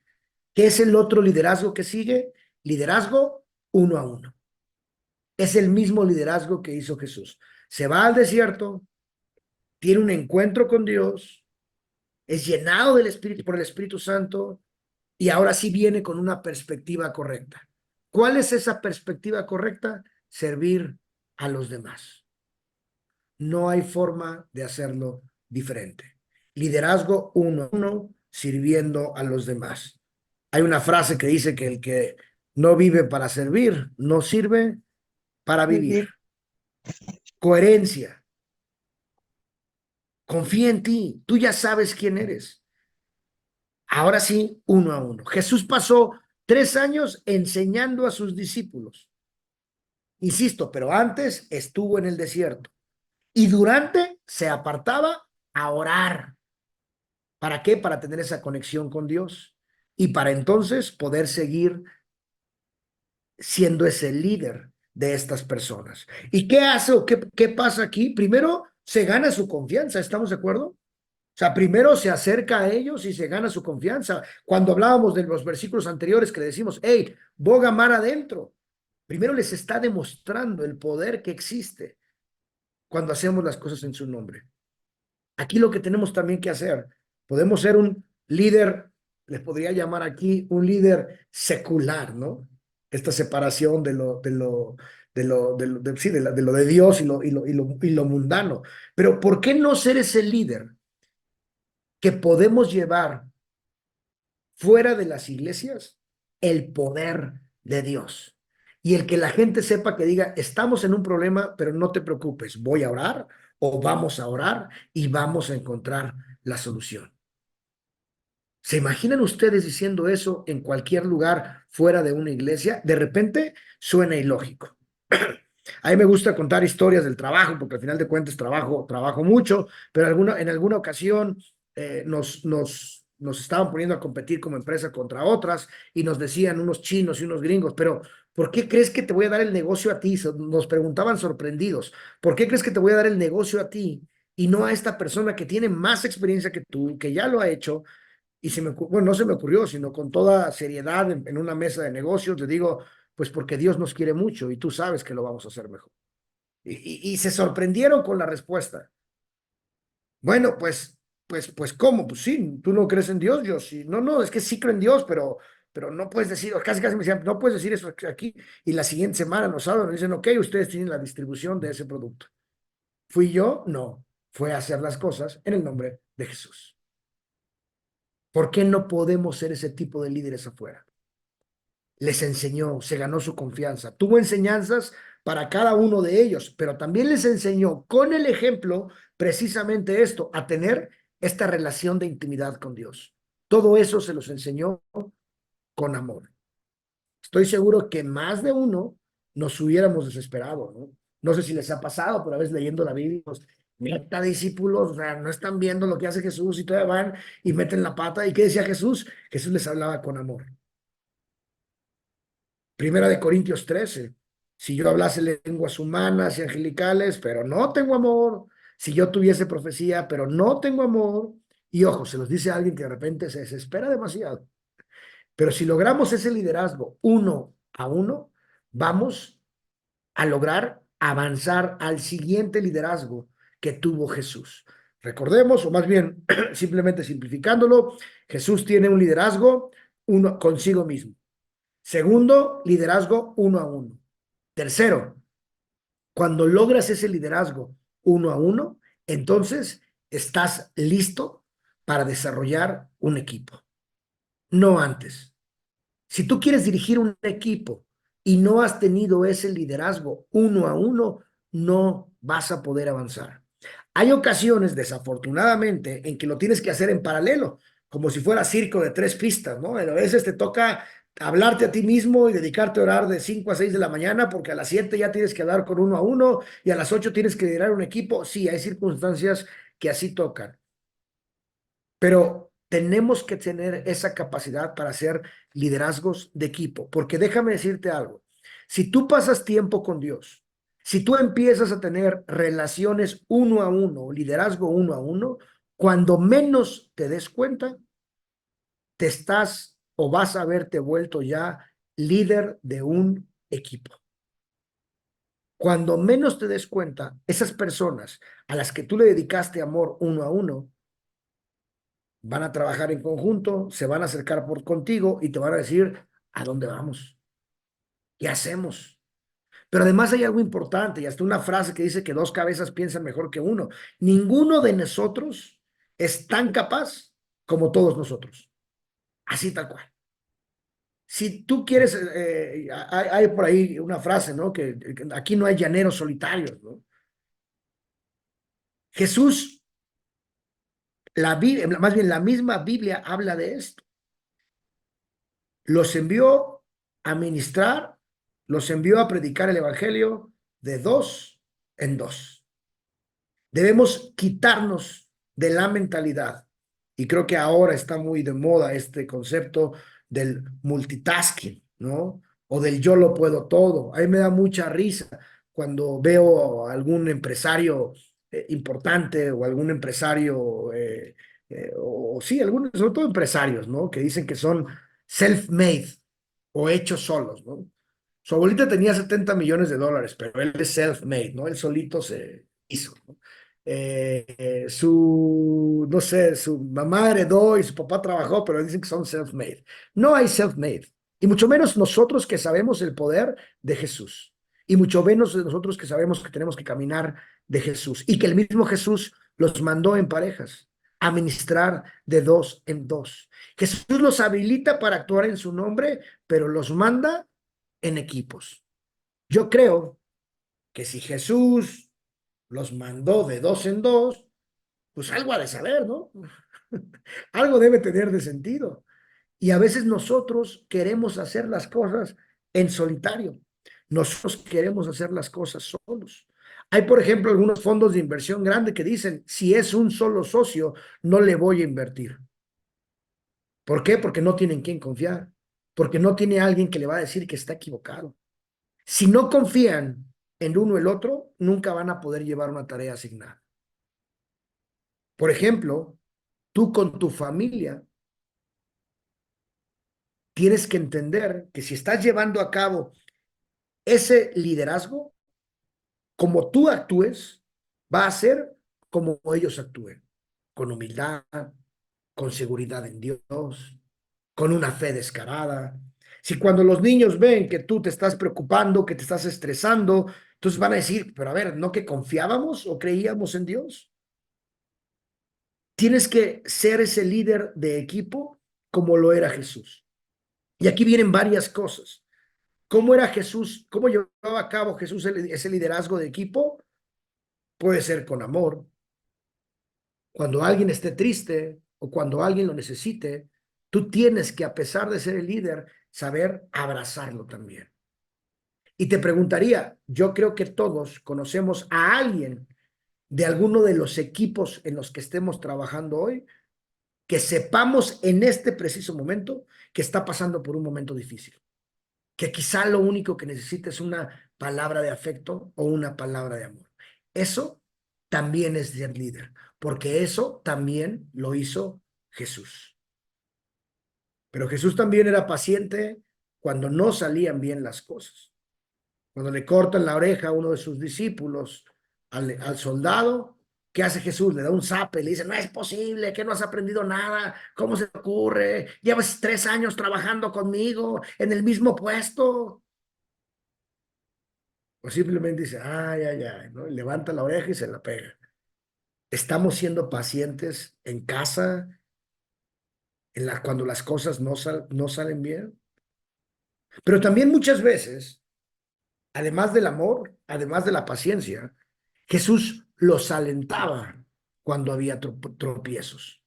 ¿qué es el otro liderazgo que sigue? Liderazgo uno a uno. Es el mismo liderazgo que hizo Jesús. Se va al desierto, tiene un encuentro con Dios, es llenado del Espíritu por el Espíritu Santo y ahora sí viene con una perspectiva correcta. ¿Cuál es esa perspectiva correcta? Servir a los demás. No hay forma de hacerlo diferente. Liderazgo uno a uno, sirviendo a los demás. Hay una frase que dice que el que no vive para servir, no sirve para vivir. Vivir. Coherencia. Confía en ti. Tú ya sabes quién eres. Ahora sí, uno a uno. Jesús pasó 3 años enseñando a sus discípulos. Insisto, pero antes estuvo en el desierto. Y durante se apartaba a orar. ¿Para qué? Para tener esa conexión con Dios. Y para entonces poder seguir siendo ese líder de estas personas. ¿Y qué hace o qué pasa aquí? Primero, se gana su confianza, ¿estamos de acuerdo? O sea, primero se acerca a ellos y se gana su confianza. Cuando hablábamos de los versículos anteriores que le decimos, hey, boga mar adentro, primero les está demostrando el poder que existe cuando hacemos las cosas en su nombre. Aquí lo que tenemos también que hacer, podemos ser un líder, les podría llamar aquí un líder secular, ¿no? Esta separación sí, de lo de Dios y lo mundano. Pero ¿por qué no ser ese líder que podemos llevar fuera de las iglesias el poder de Dios? Y el que la gente sepa que diga, estamos en un problema, pero no te preocupes, voy a orar o vamos a orar y vamos a encontrar la solución. ¿Se imaginan ustedes diciendo eso en cualquier lugar fuera de una iglesia? De repente suena ilógico. A mí me gusta contar historias del trabajo, porque al final de cuentas trabajo mucho, pero en alguna ocasión nos estaban poniendo a competir como empresa contra otras y nos decían unos chinos y unos gringos, pero ¿por qué crees que te voy a dar el negocio a ti? Nos preguntaban sorprendidos, ¿por qué crees que te voy a dar el negocio a ti y no a esta persona que tiene más experiencia que tú, que ya lo ha hecho? Y bueno, no se me ocurrió, sino con toda seriedad en una mesa de negocios, le digo, pues porque Dios nos quiere mucho y tú sabes que lo vamos a hacer mejor. Y se sorprendieron con la respuesta. Bueno, pues, ¿cómo? Pues sí, tú no crees en Dios, yo sí. No, no, es que sí creo en Dios, pero no puedes decir, casi me decían, no puedes decir eso aquí. Y la siguiente semana nos hablan, nos dicen, ok, ustedes tienen la distribución de ese producto. ¿Fui yo? No, fue a hacer las cosas en el nombre de Jesús. ¿Por qué no podemos ser ese tipo de líderes afuera? Les enseñó, se ganó su confianza, tuvo enseñanzas para cada uno de ellos, pero también les enseñó con el ejemplo precisamente esto, a tener esta relación de intimidad con Dios. Todo eso se los enseñó con amor. Estoy seguro que más de uno nos hubiéramos desesperado, ¿no? No sé si les ha pasado, pero a veces leyendo la Biblia, pues, neta, discípulos, o sea, no están viendo lo que hace Jesús y todavía van y meten la pata. ¿Y qué decía Jesús? Jesús les hablaba con amor. Primera de Corintios 13. Si yo hablase lenguas humanas y angelicales, pero no tengo amor. Si yo tuviese profecía, pero no tengo amor. Y ojo, se los dice a alguien que de repente se desespera demasiado. Pero si logramos ese liderazgo uno a uno, vamos a lograr avanzar al siguiente liderazgo que tuvo Jesús. Recordemos, o más bien simplemente simplificándolo, Jesús tiene un liderazgo uno consigo mismo. Segundo, liderazgo uno a uno. Tercero, cuando logras ese liderazgo uno a uno, entonces estás listo para desarrollar un equipo. No antes. Si tú quieres dirigir un equipo y no has tenido ese liderazgo uno a uno, no vas a poder avanzar. Hay ocasiones, desafortunadamente, en que lo tienes que hacer en paralelo, como si fuera circo de 3 pistas, ¿no? A veces te toca hablarte a ti mismo y dedicarte a orar de 5 a 6 de la mañana, porque a las 7 ya tienes que hablar con uno a uno y a las 8 tienes que liderar un equipo. Sí, hay circunstancias que así tocan, pero tenemos que tener esa capacidad para hacer liderazgos de equipo, porque déjame decirte algo, si tú pasas tiempo con Dios, si tú empiezas a tener relaciones uno a uno, liderazgo uno a uno, cuando menos te des cuenta, te estás o vas a haberte vuelto ya líder de un equipo. Cuando menos te des cuenta, esas personas a las que tú le dedicaste amor uno a uno, van a trabajar en conjunto, se van a acercar contigo y te van a decir a dónde vamos, qué hacemos. Pero además hay algo importante y hasta una frase que dice que 2 cabezas piensan mejor que uno. Ninguno de nosotros es tan capaz como todos nosotros. Así tal cual. Si tú quieres, hay por ahí una frase, ¿no? Que aquí no hay llaneros solitarios, ¿no? Jesús, la Biblia, más bien la misma Biblia habla de esto. Los envió a ministrar, los envió a predicar el evangelio de dos en dos. Debemos quitarnos de la mentalidad, y creo que ahora está muy de moda este concepto del multitasking, ¿no? O del yo lo puedo todo. A mí me da mucha risa cuando veo a algún empresario importante o algún empresario, o sí, algunos, sobre todo empresarios, ¿no? Que dicen que son self-made o hechos solos, ¿no? Su abuelita tenía 70 millones de dólares, pero él es self-made, ¿no? Él solito se hizo, ¿no? No sé, su mamá heredó y su papá trabajó, pero dicen que son self-made. No hay self-made, y mucho menos nosotros que sabemos el poder de Jesús, y mucho menos nosotros que sabemos que tenemos que caminar de Jesús, y que el mismo Jesús los mandó en parejas a ministrar de dos en dos. Jesús los habilita para actuar en su nombre, pero los manda en equipos. Yo creo que si Jesús los mandó de dos en dos, pues algo ha de saber, ¿no? Algo debe tener de sentido. Y a veces nosotros queremos hacer las cosas en solitario. Nosotros queremos hacer las cosas solos. Hay, por ejemplo, algunos fondos de inversión grande que dicen, si es un solo socio, no le voy a invertir. ¿Por qué? Porque no tienen quien confiar, porque no tiene alguien que le va a decir que está equivocado. Si no confían en uno el otro, nunca van a poder llevar una tarea asignada. Por ejemplo, tú con tu familia tienes que entender que si estás llevando a cabo ese liderazgo, como tú actúes, va a ser como ellos actúen, con humildad, con seguridad en Dios, con una fe descarada. Si cuando los niños ven que tú te estás preocupando, que te estás estresando, entonces van a decir, pero a ver, ¿no que confiábamos o creíamos en Dios? Tienes que ser ese líder de equipo como lo era Jesús. Y aquí vienen varias cosas. ¿Cómo era Jesús? ¿Cómo llevaba a cabo Jesús ese liderazgo de equipo? Puede ser con amor. Cuando alguien esté triste o cuando alguien lo necesite, tú tienes que, a pesar de ser el líder, saber abrazarlo también. Y te preguntaría, yo creo que todos conocemos a alguien de alguno de los equipos en los que estemos trabajando hoy, que sepamos en este preciso momento que está pasando por un momento difícil, que quizá lo único que necesita es una palabra de afecto o una palabra de amor. Eso también es ser líder, porque eso también lo hizo Jesús. Pero Jesús también era paciente cuando no salían bien las cosas. Cuando le cortan la oreja a uno de sus discípulos, al soldado, ¿qué hace Jesús? Le da un zape, le dice, no es posible, que no has aprendido nada, ¿cómo se te ocurre? Llevas 3 años trabajando conmigo en el mismo puesto. O simplemente dice, ay, ay, ay, ¿no? Levanta la oreja y se la pega. Estamos siendo pacientes en casa, cuando las cosas no salen bien. Pero también muchas veces, además del amor, además de la paciencia, Jesús los alentaba cuando había tropiezos.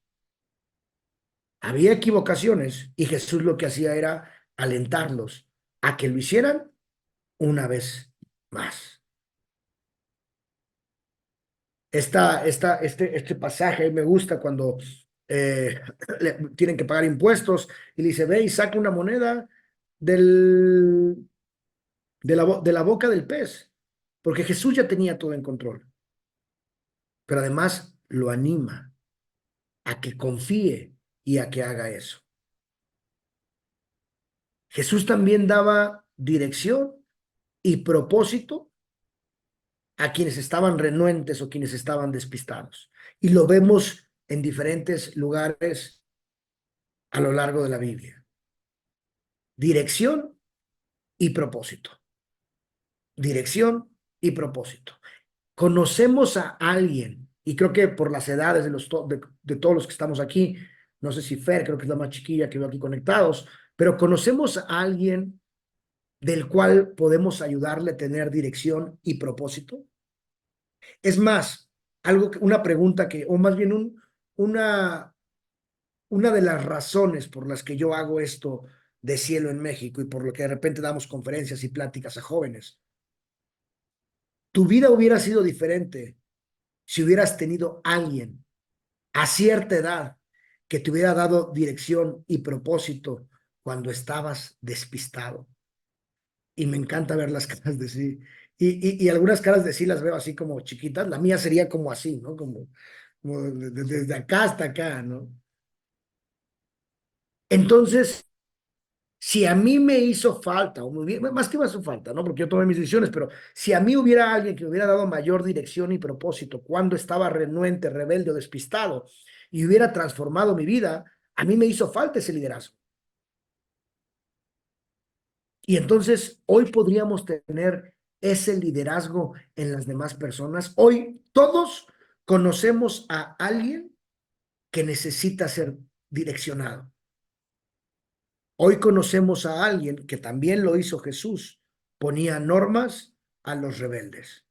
Había equivocaciones y Jesús lo que hacía era alentarlos a que lo hicieran una vez más. Este pasaje me gusta cuando tienen que pagar impuestos y le dice, ve y saca una moneda del, de la boca del pez, porque Jesús ya tenía todo en control, pero además lo anima a que confíe y a que haga eso. Jesús también daba dirección y propósito a quienes estaban renuentes o quienes estaban despistados. Y lo vemos en diferentes lugares a lo largo de la Biblia. Dirección y propósito. Dirección y propósito. Conocemos a alguien, y creo que por las edades de todos los que estamos aquí, no sé si Fer, creo que es la más chiquilla que veo aquí conectados, pero conocemos a alguien del cual podemos ayudarle a tener dirección y propósito. Es más, una pregunta que, o más bien una, una de las razones por las que yo hago esto de Cielo en México y por lo que de repente damos conferencias y pláticas a jóvenes. Tu vida hubiera sido diferente si hubieras tenido alguien a cierta edad que te hubiera dado dirección y propósito cuando estabas despistado. Y me encanta ver las caras de sí. Y algunas caras de sí las veo así como chiquitas. La mía sería como así, ¿no? Como desde acá hasta acá, ¿no? Entonces, si a mí me hizo falta, más que me hizo falta, ¿no? Porque yo tomé mis decisiones, pero si a mí hubiera alguien que me hubiera dado mayor dirección y propósito cuando estaba renuente, rebelde o despistado y hubiera transformado mi vida, a mí me hizo falta ese liderazgo. Y entonces hoy podríamos tener ese liderazgo en las demás personas. Hoy todos conocemos a alguien que necesita ser direccionado. Hoy conocemos a alguien que también lo hizo Jesús, ponía normas a los rebeldes.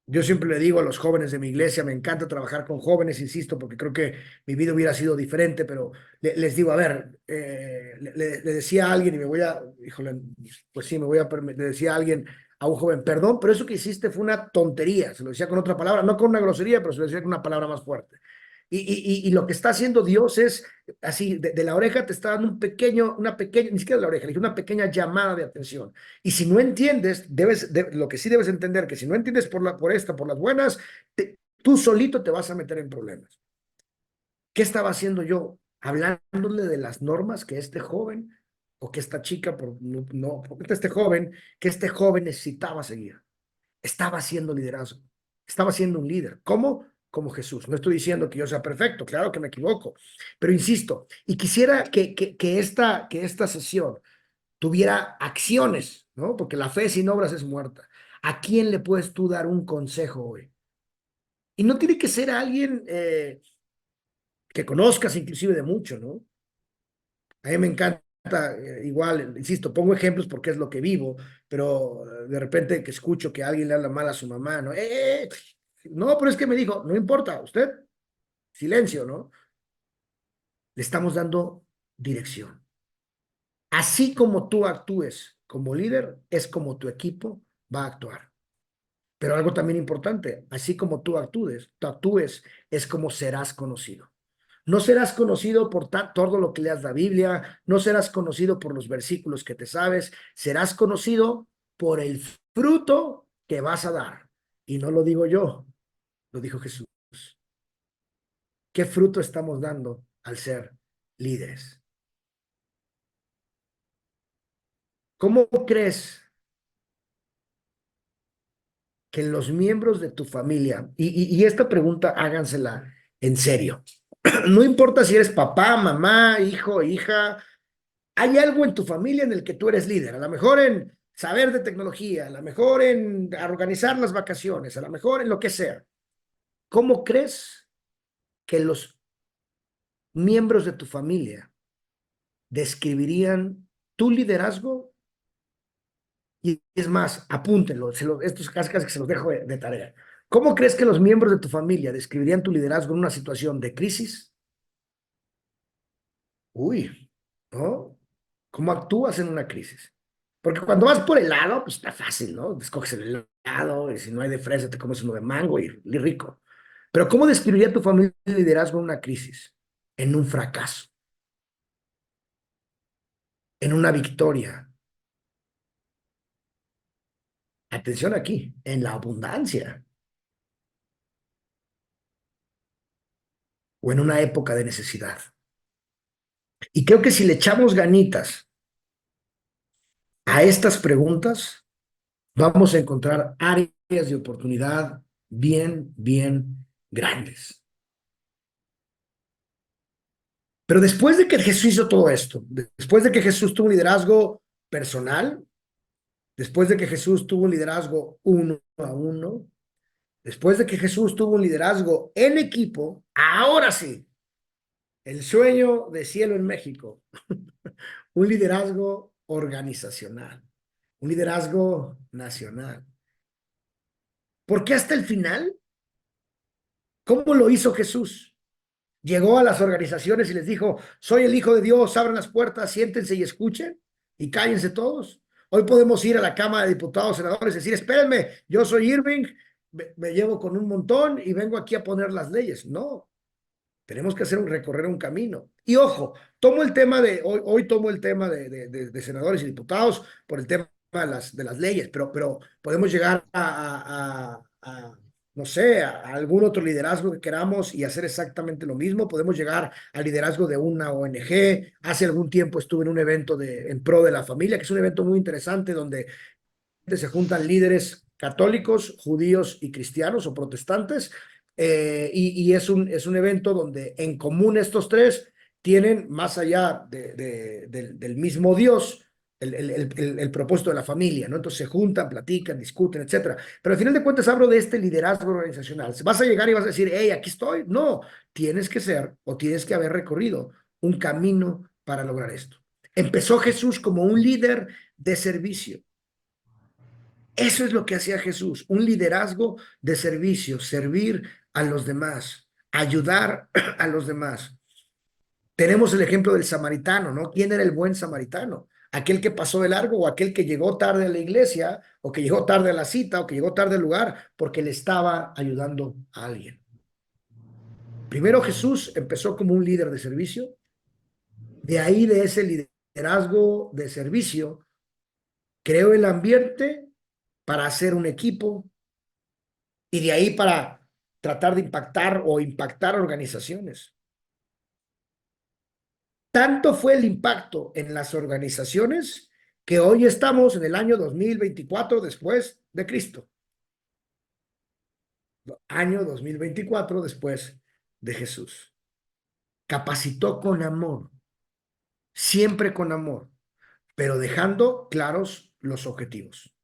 Yo siempre le digo a los jóvenes de mi iglesia, me encanta trabajar con jóvenes, insisto, porque creo que mi vida hubiera sido diferente, pero les digo, a ver, le decía a alguien y me voy a, híjole, pues sí, le decía a alguien, a un joven, perdón, pero eso que hiciste fue una tontería, se lo decía con otra palabra, no con una grosería, pero se lo decía con una palabra más fuerte. Y lo que está haciendo Dios es, así, de la oreja te está dando una pequeña, ni siquiera de la oreja, le dije una pequeña llamada de atención. Y si no entiendes, lo que sí debes entender, que si no entiendes por las buenas, tú solito te vas a meter en problemas. ¿Qué estaba haciendo yo? Hablándole de las normas que este joven o que esta chica, porque este joven, que este joven necesitaba seguir. Estaba haciendo liderazgo, estaba siendo un líder. ¿Cómo? Como Jesús. No estoy diciendo que yo sea perfecto, claro que me equivoco, pero insisto, y quisiera que esta sesión tuviera acciones, ¿no? Porque la fe sin obras es muerta. ¿A quién le puedes tú dar un consejo hoy? Y no tiene que ser alguien que conozcas inclusive de mucho, ¿no? A mí me encanta, igual, insisto, pongo ejemplos porque es lo que vivo, pero de repente que escucho que alguien le habla mal a su mamá, ¿no? No, pero es que me dijo, no importa, usted, silencio, ¿no? Le estamos dando dirección. Así como tú actúes como líder, es como tu equipo va a actuar. Pero algo también importante, así como tú actúes, es como serás conocido. No serás conocido por todo lo que leas la Biblia, no serás conocido por los versículos que te sabes, serás conocido por el fruto que vas a dar. Y no lo digo yo, lo dijo Jesús. ¿Qué fruto estamos dando al ser líderes? ¿Cómo crees que los miembros de tu familia, y esta pregunta hágansela en serio, no importa si eres papá, mamá, hijo, hija, hay algo en tu familia en el que tú eres líder, a lo mejor en saber de tecnología, a lo mejor en organizar las vacaciones, a lo mejor en lo que sea. ¿Cómo crees que los miembros de tu familia describirían tu liderazgo? Y es más, apúntenlo, estos casi que se los dejo de tarea. ¿Cómo crees que los miembros de tu familia describirían tu liderazgo en una situación de crisis? Uy, ¿no? ¿Cómo actúas en una crisis? Porque cuando vas por helado, pues está fácil, ¿no? Escoges el helado y si no hay de fresa, te comes uno de mango y rico. Pero ¿cómo describiría tu familia el liderazgo en una crisis? En un fracaso, en una victoria. Atención aquí, en la abundancia o en una época de necesidad. Y creo que si le echamos ganitas a estas preguntas, vamos a encontrar áreas de oportunidad bien grandes. Pero después de que Jesús hizo todo esto, después de que Jesús tuvo un liderazgo personal, después de que Jesús tuvo un liderazgo uno a uno, Después de que Jesús tuvo un liderazgo en equipo, ahora sí, el sueño de cielo en México, un liderazgo organizacional, un liderazgo nacional. ¿Por qué hasta el final? ¿Cómo lo hizo Jesús? Llegó a las organizaciones y les dijo, soy el Hijo de Dios, abran las puertas, siéntense y escuchen y cállense todos. Hoy podemos ir a la Cámara de Diputados, senadores y decir, espérenme, yo soy Irving, me llevo con un montón y vengo aquí a poner las leyes. No, tenemos que recorrer un camino. Y ojo, tomo el tema hoy tomo el tema de senadores y diputados por el tema de las leyes, pero podemos llegar no sé, a algún otro liderazgo que queramos y hacer exactamente lo mismo. Podemos llegar al liderazgo de una ONG. Hace algún tiempo estuve en un evento en pro de la familia, que es un evento muy interesante donde se juntan líderes católicos, judíos y cristianos o protestantes, y es un evento donde en común estos tres tienen, más allá del mismo Dios, el propósito de la familia, ¿no? Entonces se juntan, platican, discuten, etcétera. Pero al final de cuentas hablo de este liderazgo organizacional. ¿Vas a llegar y vas a decir, hey, aquí estoy? No, tienes que ser o tienes que haber recorrido un camino para lograr esto. Empezó Jesús como un líder de servicio. Eso es lo que hacía Jesús, un liderazgo de servicio, servir a los demás, ayudar a los demás. Tenemos el ejemplo del samaritano, ¿no? ¿Quién era el buen samaritano? Aquel que pasó de largo o aquel que llegó tarde a la iglesia o que llegó tarde a la cita o que llegó tarde al lugar porque le estaba ayudando a alguien. Primero Jesús empezó como un líder de servicio, de ahí de ese liderazgo de servicio creó el ambiente para hacer un equipo, y de ahí para tratar de impactar organizaciones. Tanto fue el impacto en las organizaciones que hoy estamos en el año 2024 después de Cristo. Año 2024 después de Jesús. Capacitó con amor, siempre con amor, pero dejando claros los objetivos.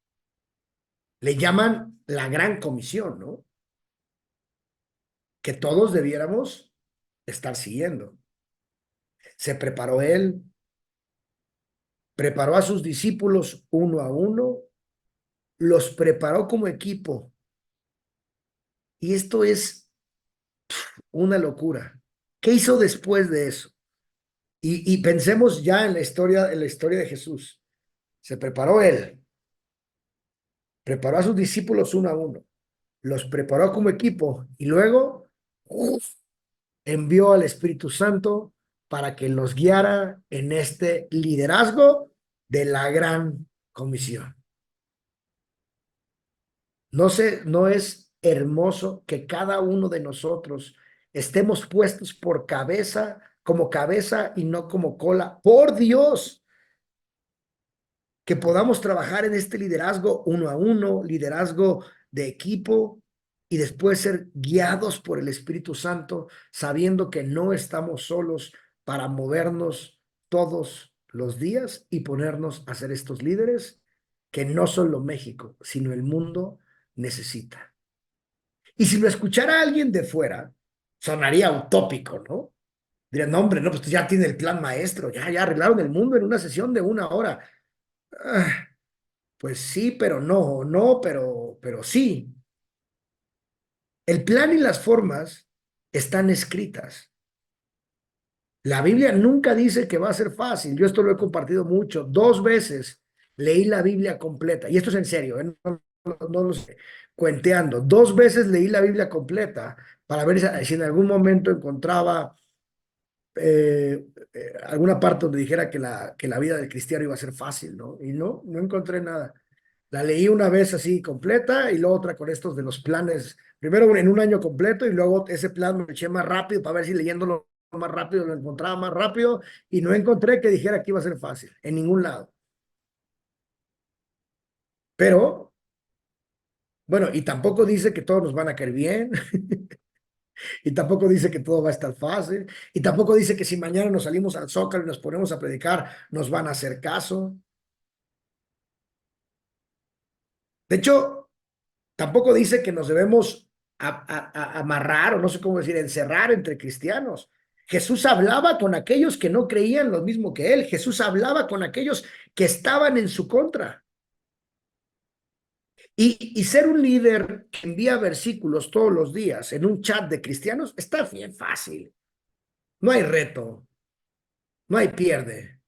Le llaman la gran comisión, ¿no? Que todos debiéramos estar siguiendo. Se preparó él, preparó a sus discípulos uno a uno, los preparó como equipo. Y esto es una locura. ¿Qué hizo después de eso? Y pensemos ya en la historia de Jesús. Se preparó él, preparó a sus discípulos uno a uno, los preparó como equipo y luego envió al Espíritu Santo para que los guiara en este liderazgo de la gran comisión. No sé, no es hermoso que cada uno de nosotros estemos puestos por cabeza, como cabeza y no como cola. Por Dios, que podamos trabajar en este liderazgo uno a uno, liderazgo de equipo y después ser guiados por el Espíritu Santo, sabiendo que no estamos solos para movernos todos los días y ponernos a ser estos líderes que no solo México, sino el mundo necesita. Y si lo escuchara alguien de fuera, sonaría utópico, ¿no? Dirían, no, hombre, no, pues ya tiene el plan maestro, ya arreglaron el mundo en una sesión de una hora. Ah, pues sí, pero no, no, pero sí. El plan y las formas están escritas. La Biblia nunca dice que va a ser fácil. Yo esto lo he compartido mucho. 2 veces leí la Biblia completa. Y esto es en serio, ¿eh? No lo sé, cuenteando. 2 veces leí la Biblia completa para ver si en algún momento encontraba alguna parte donde dijera que la vida del cristiano iba a ser fácil, ¿no? Y no encontré nada. La leí una vez así completa y luego otra con estos de los planes. Primero en un año completo y luego ese plan me lo eché más rápido para ver si leyéndolo más rápido lo encontraba más rápido y no encontré que dijera que iba a ser fácil en ningún lado. Pero, bueno, y tampoco dice que todos nos van a caer bien, y tampoco dice que todo va a estar fácil, y tampoco dice que si mañana nos salimos al Zócalo y nos ponemos a predicar, nos van a hacer caso. De hecho, tampoco dice que nos debemos amarrar, o no sé cómo decir, encerrar entre cristianos. Jesús hablaba con aquellos que no creían lo mismo que él. Jesús hablaba con aquellos que estaban en su contra. Y ser un líder que envía versículos todos los días en un chat de cristianos está bien fácil. No hay reto, no hay pierde.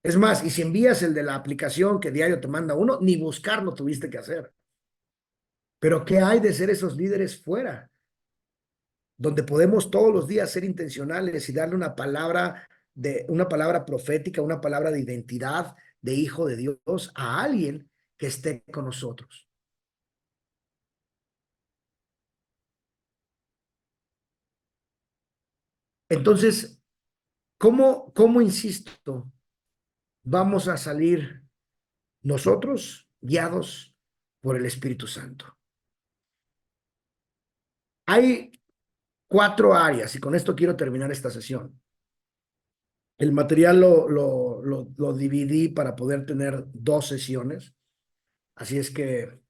Es más, y si envías el de la aplicación que diario te manda uno, ni buscarlo tuviste que hacer. Pero ¿qué hay de ser esos líderes fuera? Donde podemos todos los días ser intencionales y darle una palabra profética, una palabra de identidad de hijo de Dios a alguien que esté con nosotros. Entonces, ¿cómo insisto? Vamos a salir nosotros guiados por el Espíritu Santo. Hay 4 áreas y con esto quiero terminar esta sesión. El material lo dividí para poder tener 2 sesiones, así es que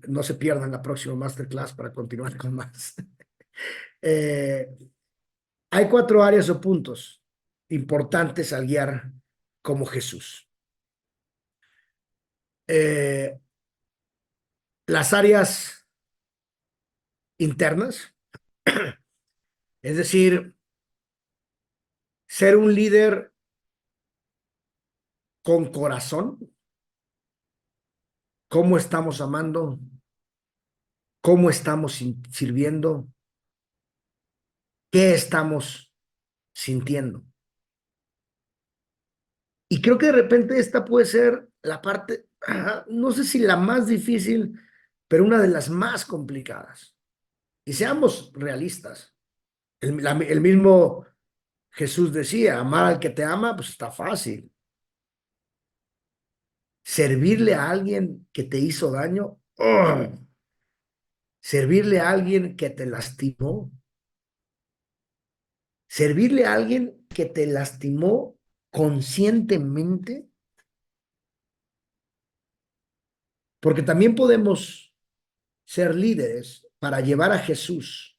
no se pierdan la próxima masterclass para continuar con más. Eh, hay 4 áreas o puntos importantes al guiar como Jesús. Eh, las áreas internas, es decir, ser un líder con corazón, cómo estamos amando, cómo estamos sirviendo, qué estamos sintiendo. Y creo que de repente esta puede ser la parte, no sé si la más difícil, pero una de las más complicadas. Y seamos realistas. El mismo Jesús decía, amar al que te ama, pues está fácil. Servirle a alguien que te hizo daño, ¡oh! Servirle a alguien que te lastimó, servirle a alguien que te lastimó conscientemente, porque también podemos ser líderes para llevar a Jesús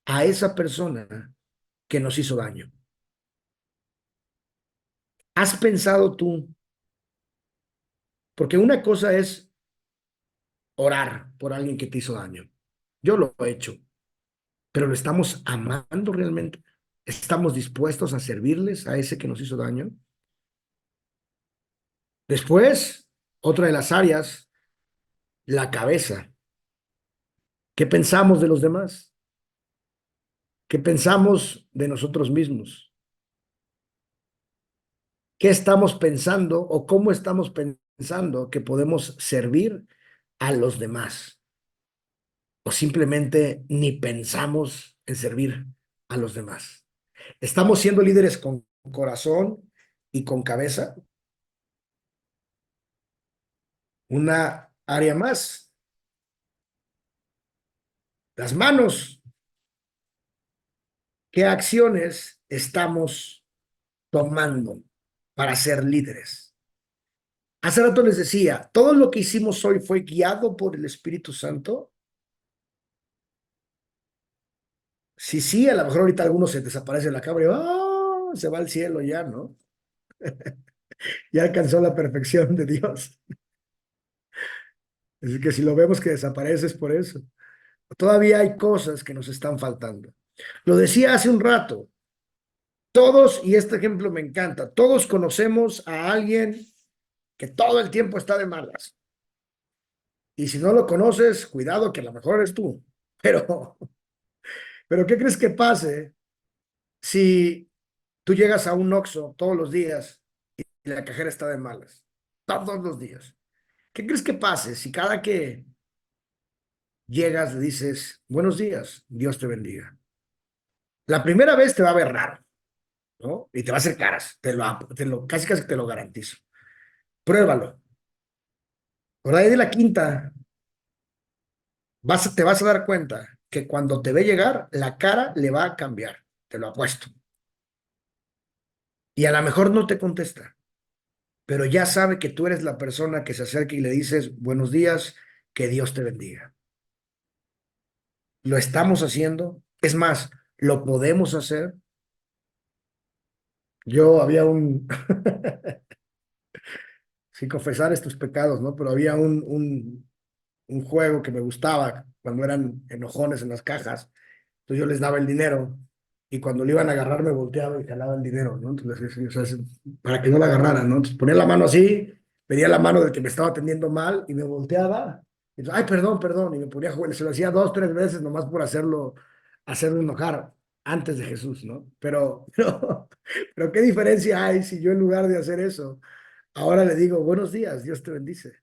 a esa persona que nos hizo daño. ¿Has pensado tú? Porque una cosa es orar por alguien que te hizo daño. Yo lo he hecho, pero ¿lo estamos amando realmente? ¿Estamos dispuestos a servirles a ese que nos hizo daño? Después, otra de las áreas, la cabeza. ¿Qué pensamos de los demás? ¿Qué pensamos de nosotros mismos? ¿Qué estamos pensando o cómo estamos pensando que podemos servir a los demás? ¿O simplemente ni pensamos en servir a los demás? ¿Estamos siendo líderes con corazón y con cabeza? Una área más, las manos. ¿Qué acciones estamos tomando para ser líderes? Hace rato les decía, todo lo que hicimos hoy fue guiado por el Espíritu Santo. Sí, sí, a lo mejor ahorita algunos se desaparece en la cámara y se va al cielo ya, ¿no? Ya alcanzó la perfección de Dios. Es que si lo vemos que desaparece es por eso. Todavía hay cosas que nos están faltando. Lo decía hace un rato, todos, y este ejemplo me encanta, todos conocemos a alguien que todo el tiempo está de malas. Y si no lo conoces, cuidado que a lo mejor eres tú. Pero, pero ¿qué crees que pase si tú llegas a un Oxxo todos los días y la cajera está de malas? Todos los días. ¿Qué crees que pase si cada que llegas le dices, buenos días, Dios te bendiga? La primera vez te va a ver raro, ¿no? Y te va a hacer caras, casi casi te lo garantizo. Pruébalo. Por ahí de la quinta, te vas a dar cuenta que cuando te ve llegar, la cara le va a cambiar, te lo apuesto. Y a lo mejor no te contesta, pero ya sabe que tú eres la persona que se acerca y le dices, buenos días, que Dios te bendiga. lo estamos haciendo. Es más, lo podemos hacer. Yo había un, sin confesar estos pecados, ¿no? Pero había un juego que me gustaba cuando eran enojones en las cajas. Entonces yo les daba el dinero y cuando lo iban a agarrar me volteaba y jalaba el dinero, ¿no? Entonces, sí, o sea, para que no la agarraran, ¿no? Entonces ponía la mano así, pedía la mano del que me estaba atendiendo mal y me volteaba. Y entonces, ay, perdón, perdón. Y me ponía a jugar. Se lo hacía 2, 3 veces nomás por hacerlo enojar antes de Jesús, ¿no? Pero ¿qué diferencia hay si yo en lugar de hacer eso, ahora le digo, buenos días, Dios te bendice?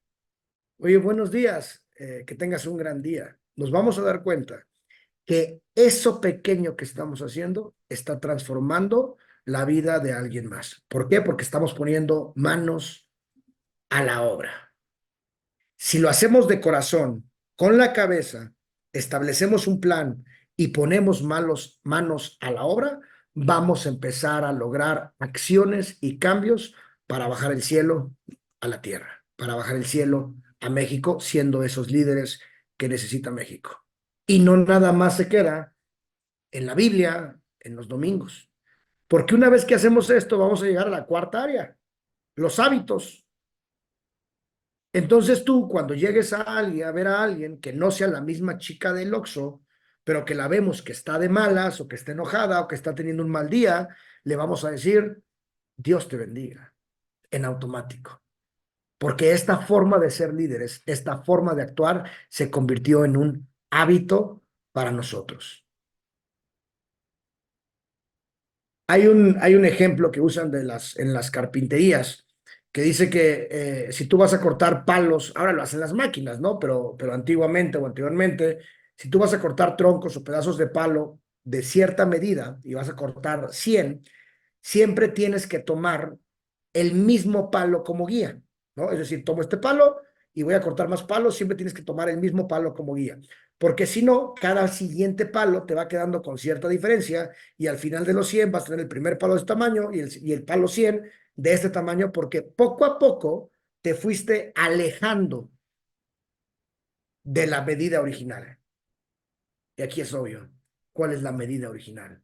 Oye, buenos días, que tengas un gran día. Nos vamos a dar cuenta que eso pequeño que estamos haciendo está transformando la vida de alguien más. ¿Por qué? Porque estamos poniendo manos a la obra. Si lo hacemos de corazón, con la cabeza, establecemos un plan y ponemos manos a la obra, vamos a empezar a lograr acciones y cambios para bajar el cielo a la tierra, para bajar el cielo a México, siendo esos líderes que necesita México. Y no nada más se queda en la Biblia, en los domingos. Porque una vez que hacemos esto, vamos a llegar a la cuarta área, los hábitos. Entonces tú, cuando llegues a ver a alguien que no sea la misma chica del Oxxo, pero que la vemos que está de malas o que está enojada o que está teniendo un mal día, le vamos a decir, Dios te bendiga, en automático. Porque esta forma de ser líderes, esta forma de actuar, se convirtió en un hábito para nosotros. Hay un ejemplo que usan en las carpinterías que dice que si tú vas a cortar palos, ahora lo hacen las máquinas, ¿no? Pero antiguamente o anteriormente, si tú vas a cortar troncos o pedazos de palo de cierta medida y vas a cortar 100, siempre tienes que tomar el mismo palo como guía, ¿no? Es decir, tomo este palo y voy a cortar más palos, siempre tienes que tomar el mismo palo como guía, porque si no, cada siguiente palo te va quedando con cierta diferencia y al final de los 100 vas a tener el primer palo de este tamaño y el palo 100 de este tamaño, porque poco a poco te fuiste alejando de la medida original. Y aquí es obvio, ¿cuál es la medida original?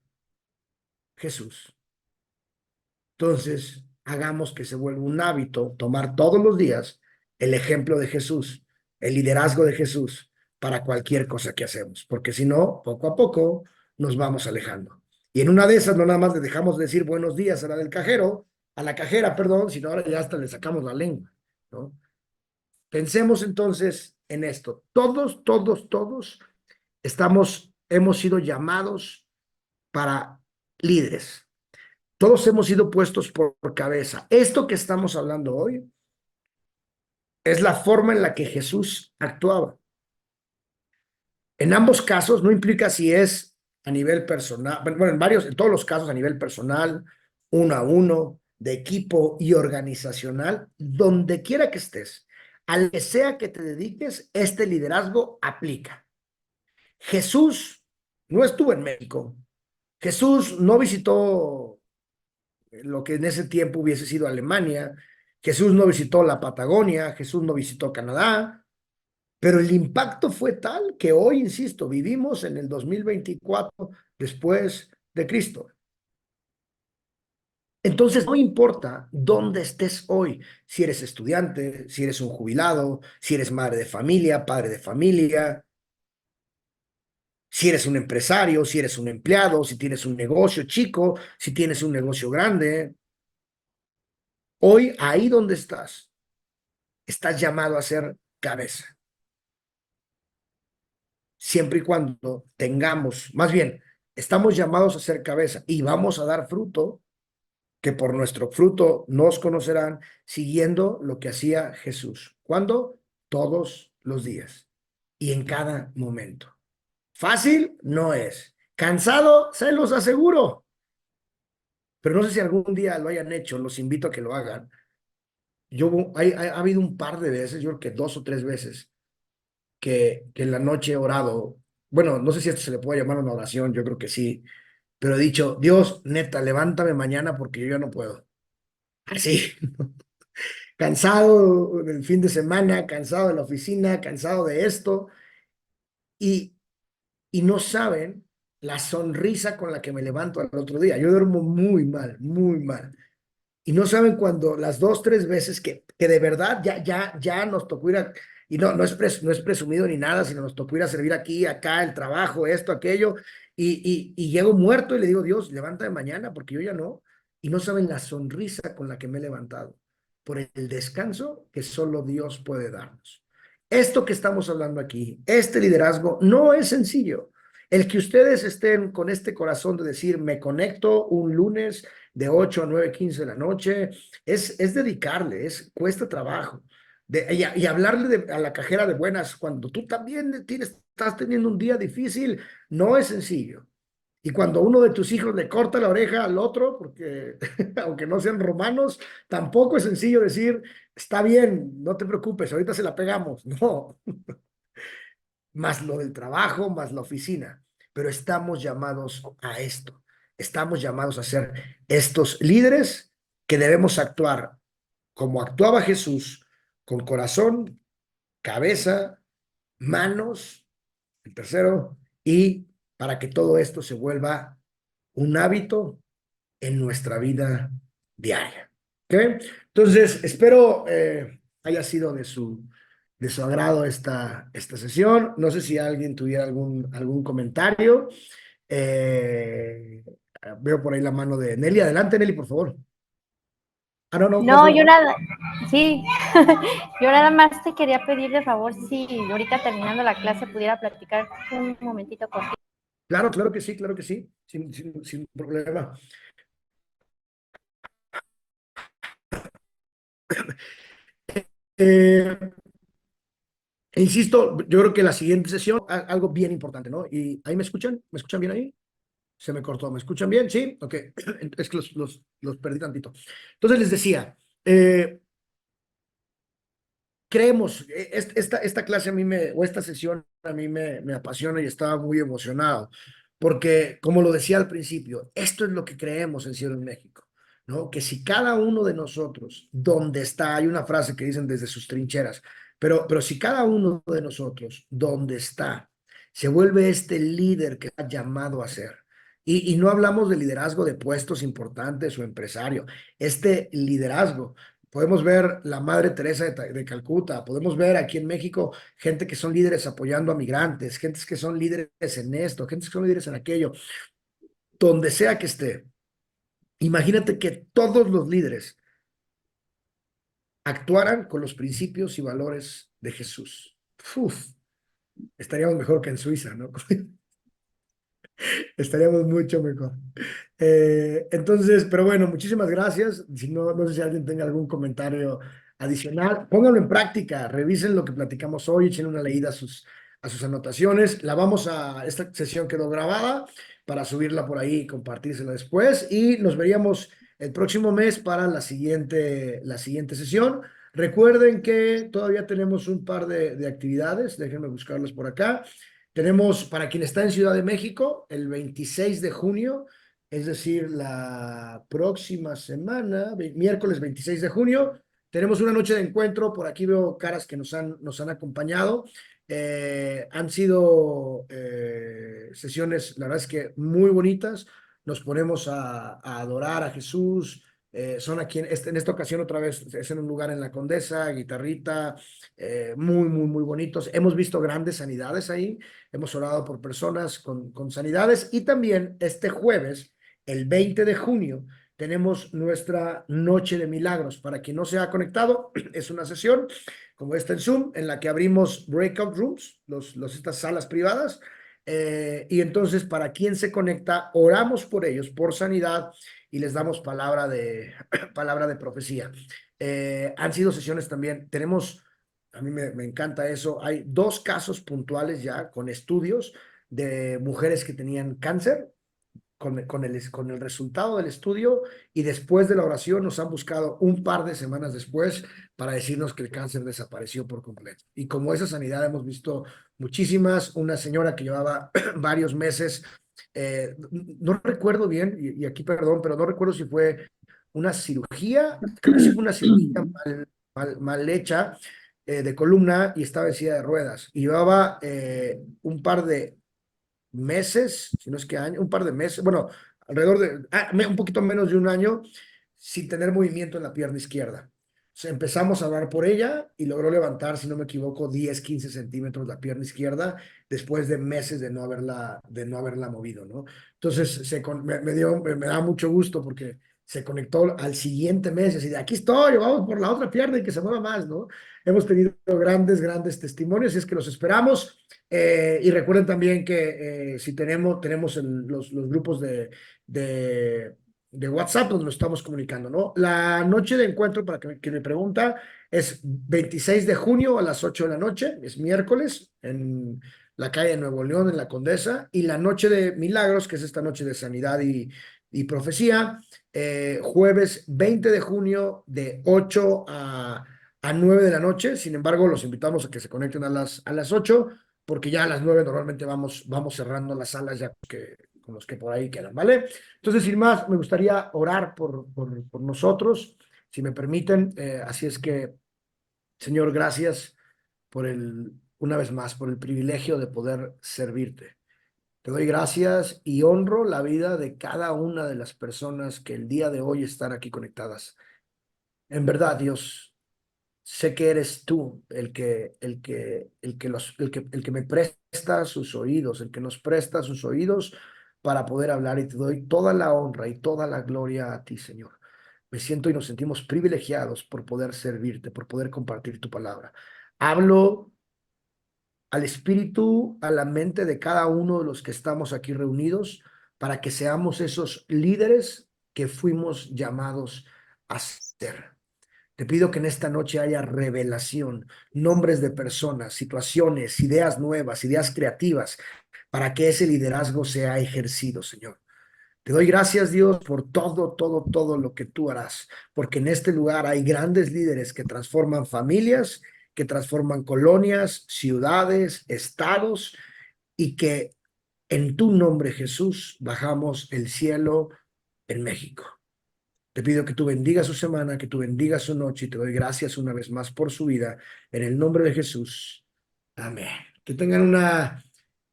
Jesús. Entonces, hagamos que se vuelva un hábito tomar todos los días el ejemplo de Jesús, el liderazgo de Jesús para cualquier cosa que hacemos, porque si no, poco a poco nos vamos alejando. Y en una de esas no nada más le dejamos de decir buenos días a la del cajero, a la cajera, perdón, sino ahora ya hasta le sacamos la lengua, ¿no? Pensemos entonces en esto. Todos hemos sido llamados para líderes. Todos hemos sido puestos por cabeza. Esto que estamos hablando hoy es la forma en la que Jesús actuaba. En ambos casos no implica si es a nivel personal, bueno, en todos los casos a nivel personal, uno a uno, de equipo y organizacional, donde quiera que estés, al que sea que te dediques, este liderazgo aplica. Jesús no estuvo en México. Jesús no visitó lo que en ese tiempo hubiese sido Alemania. Jesús no visitó la Patagonia, Jesús no visitó Canadá, pero el impacto fue tal que hoy, insisto, vivimos en el 2024 después de Cristo. Entonces, no importa dónde estés hoy, si eres estudiante, si eres un jubilado, si eres madre de familia, padre de familia, si eres un empresario, si eres un empleado, si tienes un negocio chico, si tienes un negocio grande, hoy ahí donde estás llamado a ser cabeza, siempre y cuando tengamos, más bien, estamos llamados a ser cabeza y vamos a dar fruto, que por nuestro fruto nos conocerán, siguiendo lo que hacía Jesús. ¿Cuándo? Todos los días y en cada momento. Fácil no es. Cansado, se los aseguro. Pero no sé si algún día lo hayan hecho, los invito a que lo hagan. Ha habido un par de veces, yo creo que 2 o 3 veces, que en la noche he orado. Bueno, no sé si esto se le puede llamar una oración, yo creo que sí, pero he dicho, Dios, neta, levántame mañana porque yo ya no puedo. Así, cansado del fin de semana, cansado de la oficina, cansado de esto. Y y no saben la sonrisa con la que me levanto al otro día. Yo duermo muy mal, muy mal. Y no saben cuando las dos, tres veces que de verdad ya nos tocó ir a, y no es presumido ni nada, sino nos tocó ir a servir aquí, acá, el trabajo, esto, aquello, y llego muerto y le digo, Dios, levanta de mañana, porque yo ya no. Y no saben la sonrisa con la que me he levantado, por el descanso que solo Dios puede darnos. Esto que estamos hablando aquí, este liderazgo, no es sencillo. El que ustedes estén con este corazón de decir, me conecto un lunes de 8 a 9:15 de la noche, es dedicarle, cuesta trabajo. Y hablarle a la cajera de buenas cuando tú también estás teniendo un día difícil, no es sencillo. Y cuando uno de tus hijos le corta la oreja al otro, porque aunque no sean romanos, tampoco es sencillo decir, está bien, no te preocupes, ahorita se la pegamos. No, más lo del trabajo, más la oficina. Pero estamos llamados a esto. Estamos llamados a ser estos líderes que debemos actuar como actuaba Jesús, con corazón, cabeza, manos, el tercero, y para que todo esto se vuelva un hábito en nuestra vida diaria. ¿Ok? Entonces, espero haya sido de su agrado esta sesión. No sé si alguien tuviera algún comentario. Eh, Veo por ahí la mano de Nelly. Adelante, Nelly, por favor. Ah, no, no, No, perdón. yo nada, sí, yo nada más te quería pedir de favor si ahorita terminando la clase pudiera platicar un momentito contigo. Claro, claro que sí, sin problema. Eh, Insisto, yo creo que la siguiente sesión, algo bien importante, ¿no? ¿Y ahí me escuchan? ¿Me escuchan bien ahí? Se me cortó. ¿Me escuchan bien? Sí, ok. Es que los perdí tantito. Entonces les decía, creemos, esta clase a mí o esta sesión a mí me apasiona y estaba muy emocionado, porque como lo decía al principio, esto es lo que creemos en Cielo en México, ¿no? Que si cada uno de nosotros, donde está, hay una frase que dicen desde sus trincheras, pero si cada uno de nosotros, donde está, se vuelve este líder que ha llamado a ser. Y no hablamos de liderazgo de puestos importantes o empresario, este liderazgo. Podemos ver la Madre Teresa de Calcuta, podemos ver aquí en México gente que son líderes apoyando a migrantes, gentes que son líderes en esto, gentes que son líderes en aquello, donde sea que esté. Imagínate que todos los líderes actuaran con los principios y valores de Jesús. Uf, estaríamos mejor que en Suiza, ¿no? Estaríamos mucho mejor. Entonces, pero bueno, muchísimas gracias. Si no, no sé si alguien tenga algún comentario adicional, pónganlo en práctica, revisen lo que platicamos hoy, echen una leída a sus anotaciones. Esta sesión quedó grabada para subirla por ahí y compartírsela después. Y nos veríamos el próximo mes para la siguiente sesión. Recuerden que todavía tenemos un par de actividades, déjenme buscarlas por acá. Tenemos para quien está en Ciudad de México el 26 de junio, es decir, la próxima semana, miércoles 26 de junio, tenemos una noche de encuentro. Por aquí veo caras que nos han acompañado. Han sido sesiones, la verdad es que muy bonitas. Nos ponemos a adorar a Jesús. Son aquí en esta ocasión otra vez es en un lugar en la Condesa, guitarrita, muy bonitos. Hemos visto grandes sanidades ahí. Hemos orado por personas con sanidades y también este jueves, el 20 de junio, tenemos nuestra Noche de Milagros. Para quien no se ha conectado, es una sesión como esta en Zoom en la que abrimos breakout rooms, estas salas privadas. Y entonces, para quien se conecta, oramos por ellos, por sanidad y les damos palabra de profecía. Han sido sesiones también, a mí me encanta eso. Hay dos casos puntuales ya con estudios de mujeres que tenían cáncer con el resultado del estudio y después de la oración nos han buscado un par de semanas después para decirnos que el cáncer desapareció por completo. Y como esa sanidad hemos visto muchísimas, una señora que llevaba varios meses, no recuerdo bien, y aquí perdón, pero no recuerdo si fue una cirugía, creo que sí fue una cirugía mal hecha de columna y estaba en silla de ruedas. Y llevaba un par de meses, si no es que año, un par de meses, bueno, alrededor de un poquito menos de un año sin tener movimiento en la pierna izquierda. O sea, empezamos a hablar por ella y logró levantar, si no me equivoco, 10, 15 centímetros la pierna izquierda después de meses de no haberla movido, ¿no? Entonces me da mucho gusto porque se conectó al siguiente mes y así de aquí estoy, vamos por la otra pierna y que se mueva más, ¿no? Hemos tenido grandes testimonios y es que los esperamos. Y recuerden también que si tenemos los grupos de WhatsApp donde nos estamos comunicando, ¿no? La noche de encuentro, para que me pregunta, es 26 de junio a las 8 de la noche, es miércoles, en la calle de Nuevo León, en la Condesa, y la noche de milagros, que es esta noche de sanidad y profecía, jueves 20 de junio de 8 a 9 de la noche. Sin embargo, los invitamos a que se conecten a las 8 porque ya a las 9 normalmente vamos cerrando las salas ya con los que por ahí quedan, ¿vale? Entonces, sin más, me gustaría orar por nosotros, si me permiten. Así es que, Señor, gracias una vez más, por el privilegio de poder servirte. Te doy gracias y honro la vida de cada una de las personas que el día de hoy están aquí conectadas. En verdad, Dios, sé que eres tú el que me presta sus oídos, el que nos presta sus oídos para poder hablar, y te doy toda la honra y toda la gloria a ti, Señor. Me siento y nos sentimos privilegiados por poder servirte, por poder compartir tu palabra. Hablo al espíritu, a la mente de cada uno de los que estamos aquí reunidos para que seamos esos líderes que fuimos llamados a ser. Te pido que en esta noche haya revelación, nombres de personas, situaciones, ideas nuevas, ideas creativas, para que ese liderazgo sea ejercido, Señor. Te doy gracias, Dios, por todo lo que tú harás, porque en este lugar hay grandes líderes que transforman familias, que transforman colonias, ciudades, estados, y que en tu nombre, Jesús, bajamos el cielo en México. Te pido que tú bendigas su semana, que tú bendigas su noche, y te doy gracias una vez más por su vida. En el nombre de Jesús. Amén. Que tengan una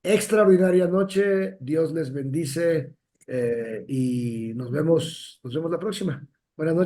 extraordinaria noche. Dios les bendice, y nos vemos la próxima. Buenas noches.